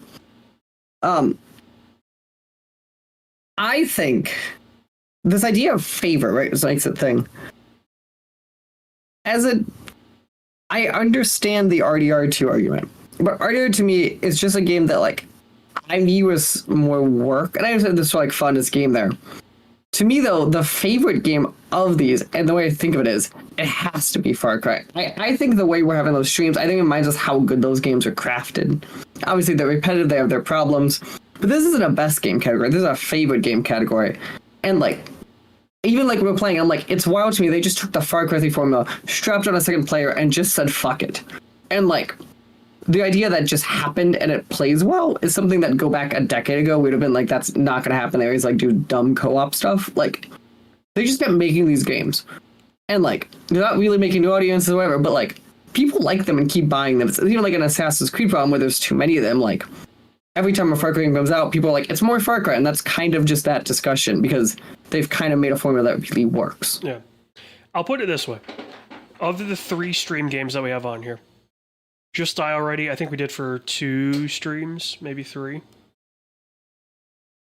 I think this idea of favor, right, is like the thing. I understand the RDR2 argument, but RDR to me is just a game that like I view as more work, and I said this for like fun as game there. To me, though, the favorite game of these, and the way I think of it is, it has to be Far Cry. I think the way we're having those streams, I think it reminds us how good those games are crafted. Obviously, they're repetitive, they have their problems, but this isn't a best game category. This is a favorite game category. And, like, even like we're playing, I'm like, it's wild to me. They just took the Far Cry 3 formula, strapped on a second player, and just said, fuck it. And, like, the idea that just happened and it plays well is something that go back a decade ago, we'd have been like, that's not going to happen. They always like do dumb co-op stuff. Like, they just kept making these games. And like, they're not really making new audiences or whatever, but like, people like them and keep buying them. It's even like an Assassin's Creed problem where there's too many of them. Like, every time a Far Cry game comes out, people are like, it's more Far Cry. And that's kind of just that discussion because they've kind of made a formula that really works. Yeah. I'll put it this way. Of the 3 stream games that we have on here, Just Die Already, I think we did for 2 streams, maybe 3.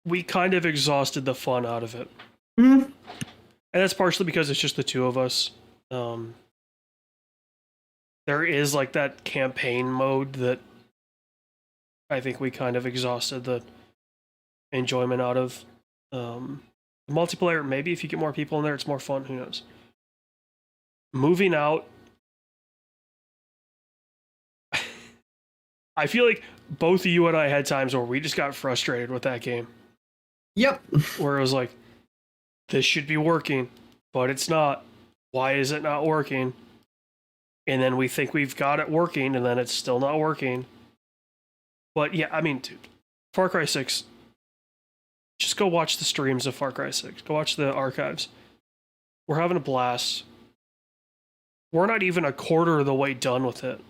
We kind of exhausted the fun out of it. Mm-hmm. And that's partially because it's just the 2 of us. there is like that campaign mode that I think we kind of exhausted the enjoyment out of. Multiplayer, maybe if you get more people in there, it's more fun. Who knows? Moving out, I feel like both you and I had times where we just got frustrated with that game. Yep. Where it was like, this should be working, but it's not. Why is it not working? And then we think we've got it working, and then it's still not working. But yeah, I mean, dude, Far Cry 6, just go watch the streams of Far Cry 6. Go watch the archives. We're having a blast. We're not even a quarter of the way done with it.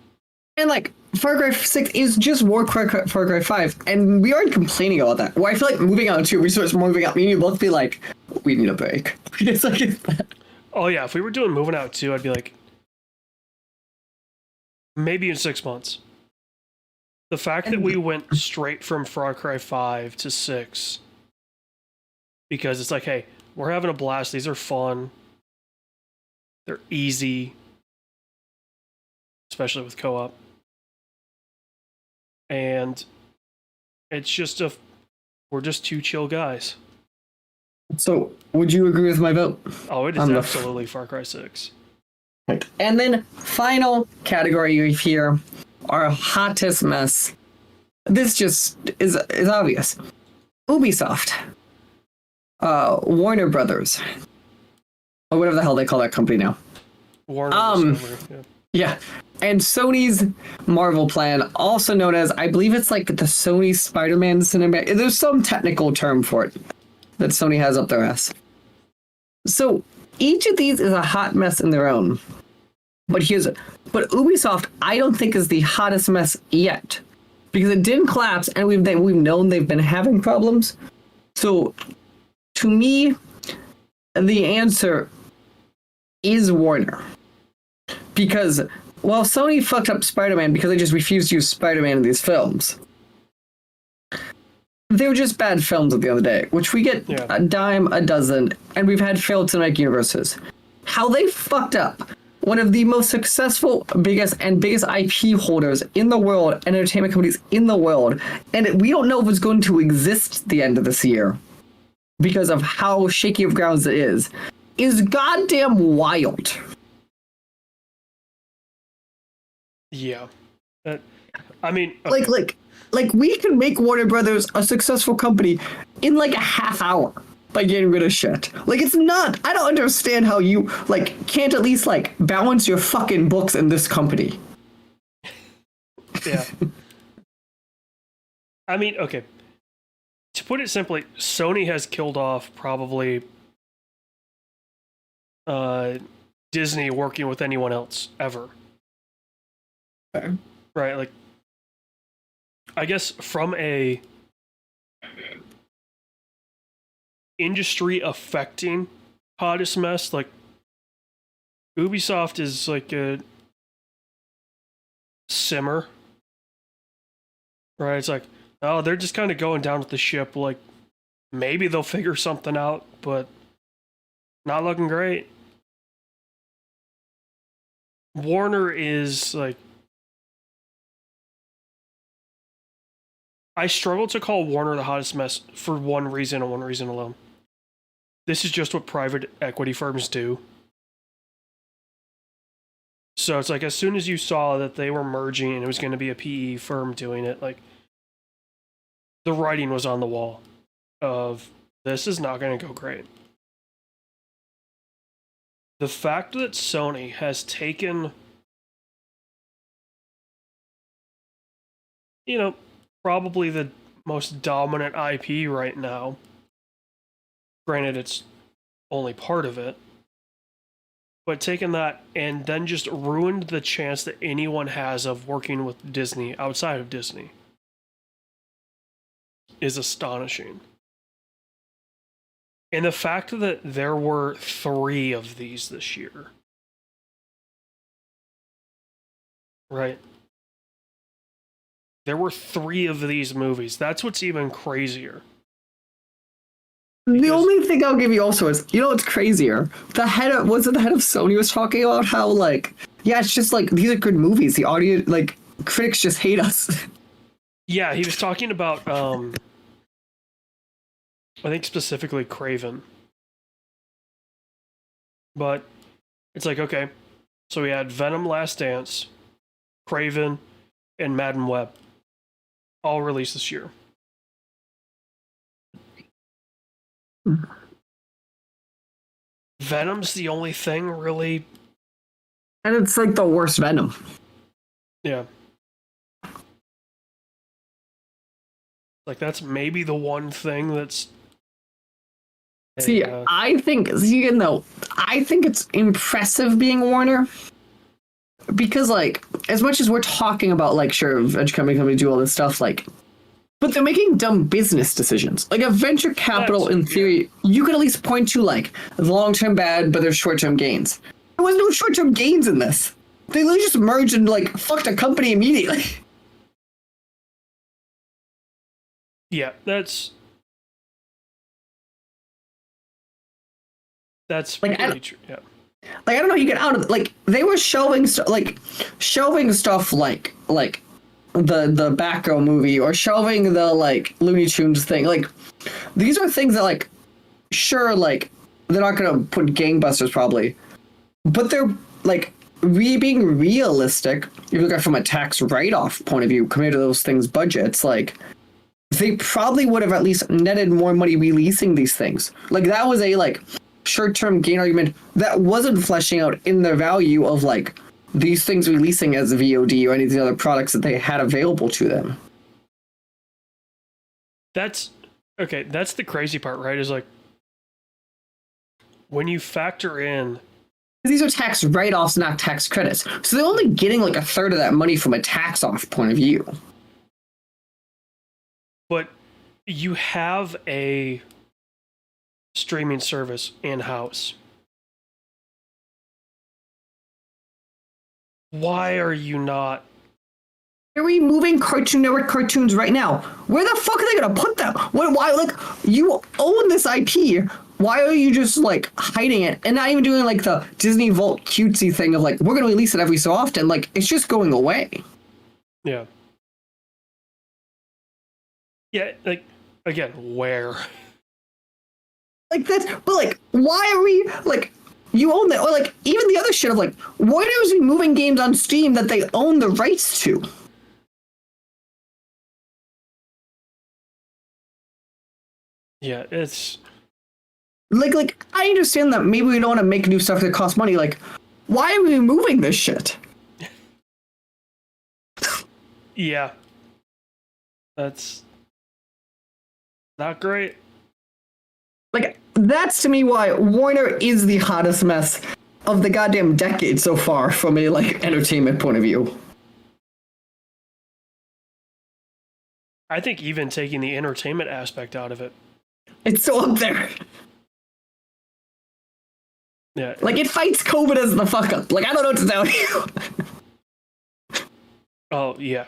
And like, Far Cry 6 is just more Far Cry 5, and we aren't complaining about that. Well, I feel like moving on to resource moving out, me and you both be like, we need a break. It's like, it's that. Oh yeah, if we were doing moving out too, I'd be like, maybe in 6 months. The fact that we went straight from Far Cry 5 to 6, because it's like, hey, we're having a blast. These are fun. They're easy, especially with co-op. And it's just we're just two chill guys. So, would you agree with my vote? Oh, it is absolutely Far Cry 6. Right. And then, final category here, our hottest mess. This just is obvious. Ubisoft. Warner Brothers. Or whatever the hell they call that company now. Warner. Yeah. And Sony's Marvel plan, also known as, I believe it's like the Sony Spider-Man cinematic. There's some technical term for it that Sony has up their ass. So each of these is a hot mess in their own. But Ubisoft, I don't think is the hottest mess yet, because it didn't collapse, and we've known they've been having problems. So to me, the answer is Warner, because well, Sony fucked up Spider-Man because they just refused to use Spider-Man in these films. They were just bad films at the end of the day, which we get a dime a dozen, and we've had failed cinematic universes. How they fucked up one of the most successful, biggest IP holders in the world, and entertainment companies in the world, and we don't know if it's going to exist at the end of this year because of how shaky of grounds it is goddamn wild. Yeah. I mean, okay. Like we can make Warner Brothers a successful company in like a half hour by getting rid of shit. Like, it's not, I don't understand how you like can't at least like balance your fucking books in this company. Yeah. I mean, okay. To put it simply, Sony has killed off probably Disney working with anyone else ever. Okay. Right, like, I guess from a industry affecting hottest mess, like, Ubisoft is like a simmer. Right, it's like, oh, they're just kind of going down with the ship, like, maybe they'll figure something out, but not looking great. Warner is like, I struggle to call Warner the hottest mess for one reason and one reason alone. This is just what private equity firms do. So it's like, as soon as you saw that they were merging and it was going to be a PE firm doing it, like, the writing was on the wall of, this is not going to go great. The fact that Sony has taken, probably the most dominant IP right now. Granted, it's only part of it. But taking that and then just ruined the chance that anyone has of working with Disney outside of Disney is astonishing. And the fact that there were 3 of these this year. Right? There were 3 of these movies. That's what's even crazier. The only thing I'll give you also is, what's crazier? The head of Sony was talking about how, like, yeah, it's just like these are good movies. The audio, like critics just hate us. Yeah, he was talking about I think specifically Craven. But it's like, okay, so we had Venom Last Dance, Craven, and Madden Web all released this year. Venom's the only thing really. And it's like the worst Venom. Yeah. Like that's maybe the one thing that's. See, I think it's impressive being Warner. Because like, as much as we're talking about like, sure, venture company do all this stuff, like, but they're making dumb business decisions. Like a venture capital, in theory, you could at least point to like the long-term bad, but there's short-term gains. There was no short-term gains in this. They literally just merged and like fucked a company immediately. Yeah, that's like, pretty true. Yeah. Like I don't know, you get out of like they were showing stuff like the Batgirl movie or showing the like Looney Tunes thing. Like these are things that like sure like they're not gonna put gangbusters probably, but they're like being realistic. If you look at it from a tax write-off point of view compared to those things' budgets, like they probably would have at least netted more money releasing these things. Like that was a like short-term gain argument that wasn't fleshing out in the value of like these things releasing as VOD or any of the other products that they had available to them. That's okay. That's the crazy part, right? Is like when you factor in. These are tax write-offs, not tax credits. So they're only getting like a third of that money from a tax-off point of view. But you have a streaming service in-house. Why are you not? They're removing Cartoon Network cartoons right now. Where the fuck are they gonna put them? Why like you own this IP? Why are you just like hiding it and not even doing like the Disney Vault cutesy thing of like we're gonna release it every so often? Like it's just going away. Yeah. Yeah, like again, where? Like that's but like why are we like you own that or like even the other shit of like Warner is removing games on Steam that they own the rights to. Yeah, it's like I understand that maybe we don't want to make new stuff that costs money. Like, why are we removing this shit? Yeah. That's not great. Like, that's to me why Warner is the hottest mess of the goddamn decade so far from a like entertainment point of view. I think even taking the entertainment aspect out of it. It's so up there. Yeah. Like it fights COVID as the fuck up. Like I don't know what to tell you. Oh yeah.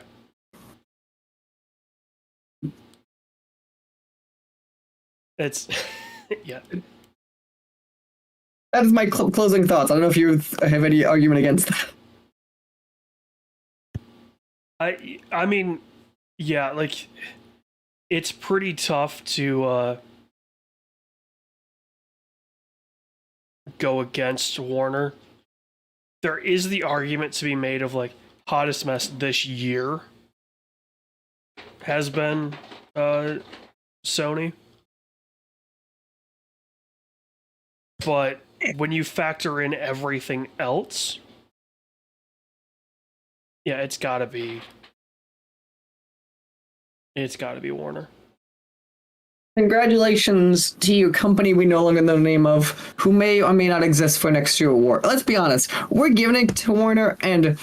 It's yeah. That is my closing thoughts. I don't know if you have any argument against that. I mean, yeah, like it's pretty tough to go against Warner. There is the argument to be made of like hottest mess this year has been Sony. But when you factor in everything else, yeah, it's gotta be Warner. Congratulations to your company we no longer know the name of, who may or may not exist for next year's award. Let's be honest, we're giving it to Warner, and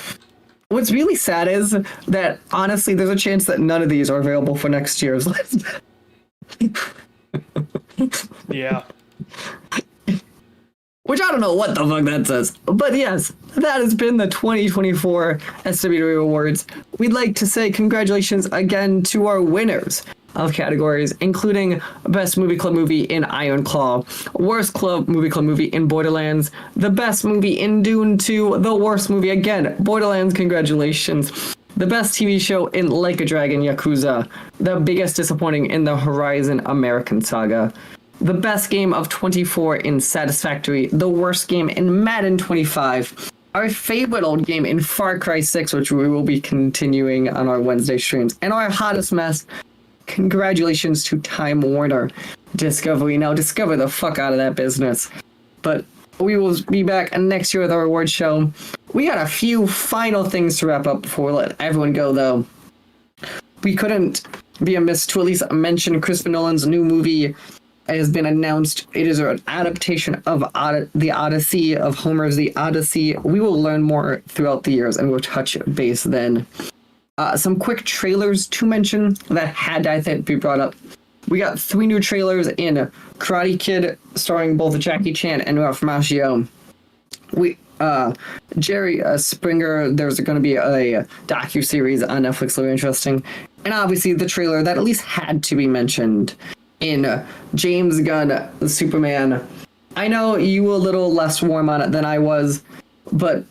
what's really sad is that, honestly, there's a chance that none of these are available for next year's list. Yeah. Which I don't know what the fuck that says. But yes, that has been the 2024 SWW Awards. We'd like to say congratulations again to our winners. of categories, including Best Movie Club Movie in Iron Claw, Worst Movie Club Movie in Borderlands, the Best Movie in Dune 2, the Worst Movie again, Borderlands, congratulations, the Best TV Show in Like a Dragon Yakuza, the Biggest Disappointing in the Horizon American Saga, the Best Game of 24 in Satisfactory, the Worst Game in Madden 25, our favorite old game in Far Cry 6, which we will be continuing on our Wednesday streams, and our hottest mess. Congratulations to Time Warner Discovery. Now discover the fuck out of that business. But we will be back next year with our award show. We got a few final things to wrap up before we let everyone go, though. We couldn't be amiss to at least mention Christopher Nolan's new movie has been announced. It is an adaptation of the Odyssey, of Homer's The Odyssey. We will learn more throughout the years, and we'll touch base then. Some quick trailers to mention that had, I think, be brought up. We got 3 new trailers in Karate Kid, starring both Jackie Chan and Ralph Macchio. Jerry Springer, there's going to be a docuseries on Netflix, very interesting. And obviously the trailer that at least had to be mentioned in James Gunn, the Superman. I know you were a little less warm on it than I was, but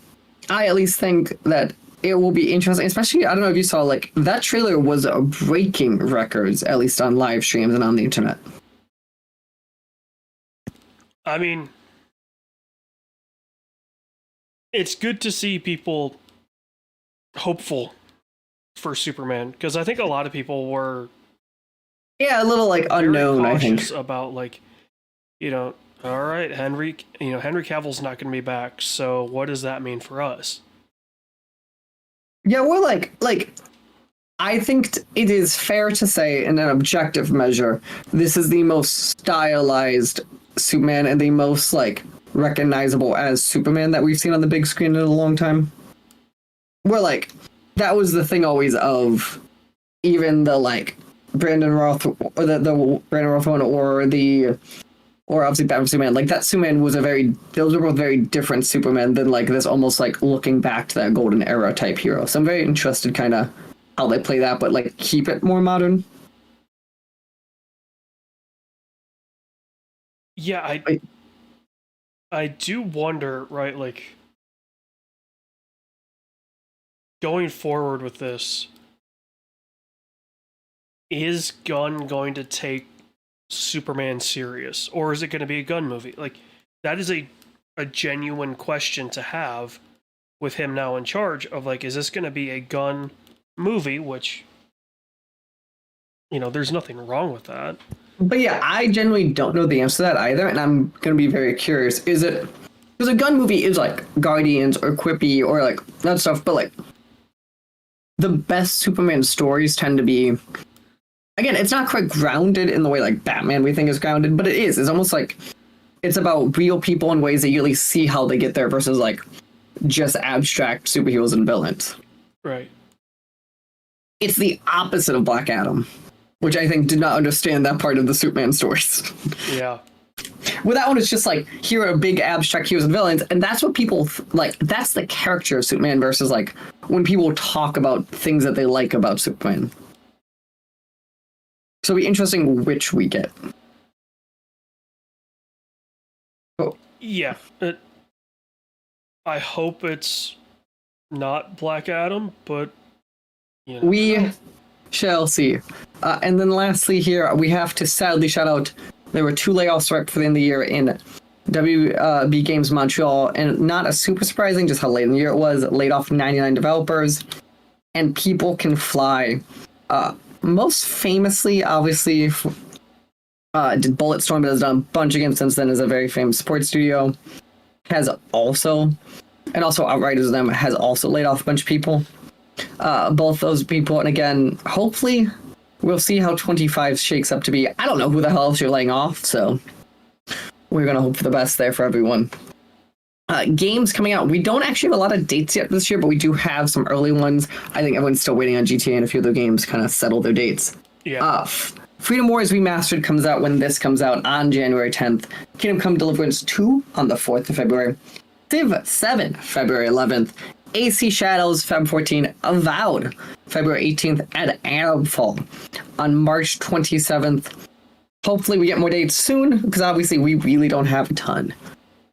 I at least think that it will be interesting, especially, I don't know if you saw, like, that trailer was breaking records, at least on live streams and on the internet. I mean, it's good to see people hopeful for Superman, because I think a lot of people were a little like unknown, I think, about, like, all right, Henry Cavill's not going to be back, so what does that mean for us? Yeah, we're like I think it is fair to say, in an objective measure, this is the most stylized Superman and the most, like, recognizable as Superman that we've seen on the big screen in a long time. We're like, that was the thing always of even the, like, Brandon Roth, or the Brandon Roth one, or obviously Batman Superman. Like, that Superman was those were both very different Superman than, like, this almost, like, looking back to that golden era type hero. So I'm very interested kind of how they play that, but, like, keep it more modern. Yeah, I do wonder, right, like, going forward with this, is Gunn going to take Superman serious, or is it going to be a Gunn movie? Like, that is a genuine question to have with him now in charge of, like, is this going to be a Gunn movie, which, there's nothing wrong with that. But yeah, I genuinely don't know the answer to that either, and I'm going to be very curious. Is it, because a Gunn movie is like Guardians or Quippy or, like, that stuff, but, like, the best Superman stories tend to be, again, it's not quite grounded in the way, like, Batman we think is grounded, but it is. It's almost like it's about real people in ways that you at least see how they get there versus, like, just abstract superheroes and villains. Right. It's the opposite of Black Adam, which I think did not understand that part of the Superman stories. Yeah. Well, that one is just like, here are big abstract heroes and villains, and that's what people like. That's the character of Superman versus, like, when people talk about things that they like about Superman. So it'll be interesting which we get. Oh. Yeah. I hope it's not Black Adam, but we shall see. And then lastly here, we have to sadly shout out, there were 2 layoffs right before the end of the year in WB Games Montreal, and not a super surprising, just how late in the year it was. Laid off 99 developers, and People Can Fly. Most famously, obviously, did Bulletstorm, but has done a bunch of games since then, is a very famous sports studio. Has also, and also Outriders of them, has also laid off a bunch of people. Both those people, and again, hopefully we'll see how 25 shakes up to be. I don't know who the hell else you're laying off, so we're going to hope for the best there for everyone. Games coming out. We don't actually have a lot of dates yet this year, but we do have some early ones. I think everyone's still waiting on GTA and a few other games kind of settle their dates. Yeah. Freedom Wars Remastered comes out when this comes out on January 10th. Kingdom Come Deliverance 2 on the 4th of February. Civ 7, February 11th. AC Shadows, Feb 14, Avowed, February 18th, and Arabfall on March 27th. Hopefully we get more dates soon, because obviously we really don't have a ton.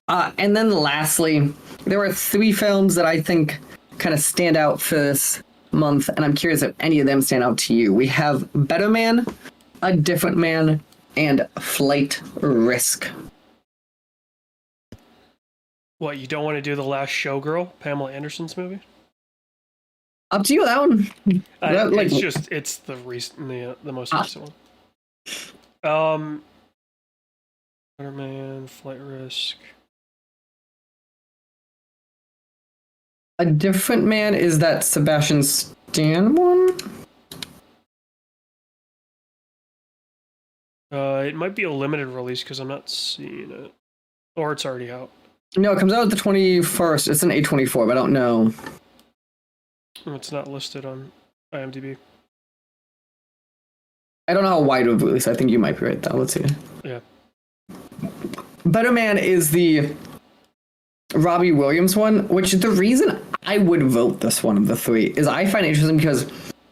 And then lastly, there were 3 films that I think kind of stand out for this month, and I'm curious if any of them stand out to you. We have Better Man, A Different Man, and Flight Risk. What, you don't want to do The Last Showgirl, Pamela Anderson's movie? Up to you, that one. It's the most recent one. Better Man, Flight Risk. A Different Man, is that Sebastian Stan one? It might be a limited release because I'm not seeing it. Or it's already out. No, it comes out the 21st. It's an A24, but I don't know. It's not listed on IMDb. I don't know how wide of a release. I think you might be right, though. Let's see. Yeah. Better Man is the Robbie Williams one, which the reason I would vote this one of the 3 is I find it interesting because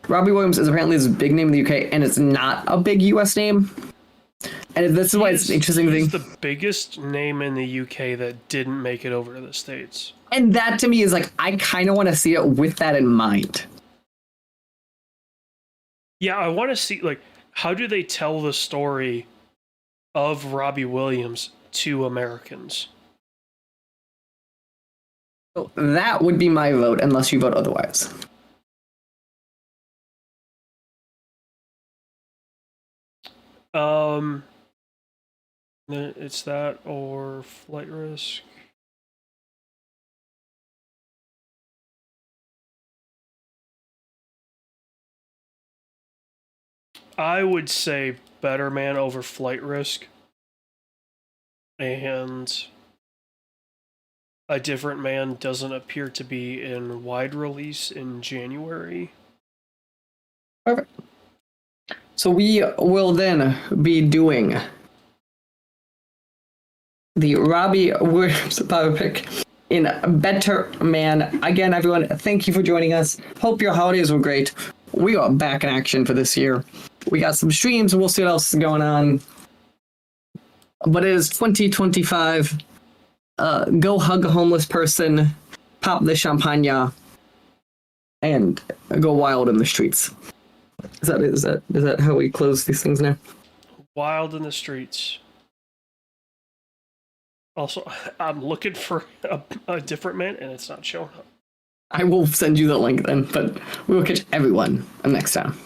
Robbie Williams is apparently this big name in the UK, and it's not a big US name. And this is why it's an interesting thing. He's the biggest name in the UK that didn't make it over to the States. And that to me is like, I kind of want to see it with that in mind. Yeah, I want to see, like, how do they tell the story of Robbie Williams to Americans? So that would be my vote, unless you vote otherwise. It's that or Flight Risk. I would say Better Man over Flight Risk. And A Different Man doesn't appear to be in wide release in January. Perfect. So we will then be doing the Robbie Williams biopic in Better Man. Again, everyone, thank you for joining us. Hope your holidays were great. We are back in action for this year. We got some streams, and we'll see what else is going on. But it is 2025. Go hug a homeless person, pop the champagne, and go wild in the streets. Is that how we close these things now? Wild in the streets. Also, I'm looking for a Different Man, and it's not showing up. I will send you the link then, but we will catch everyone next time.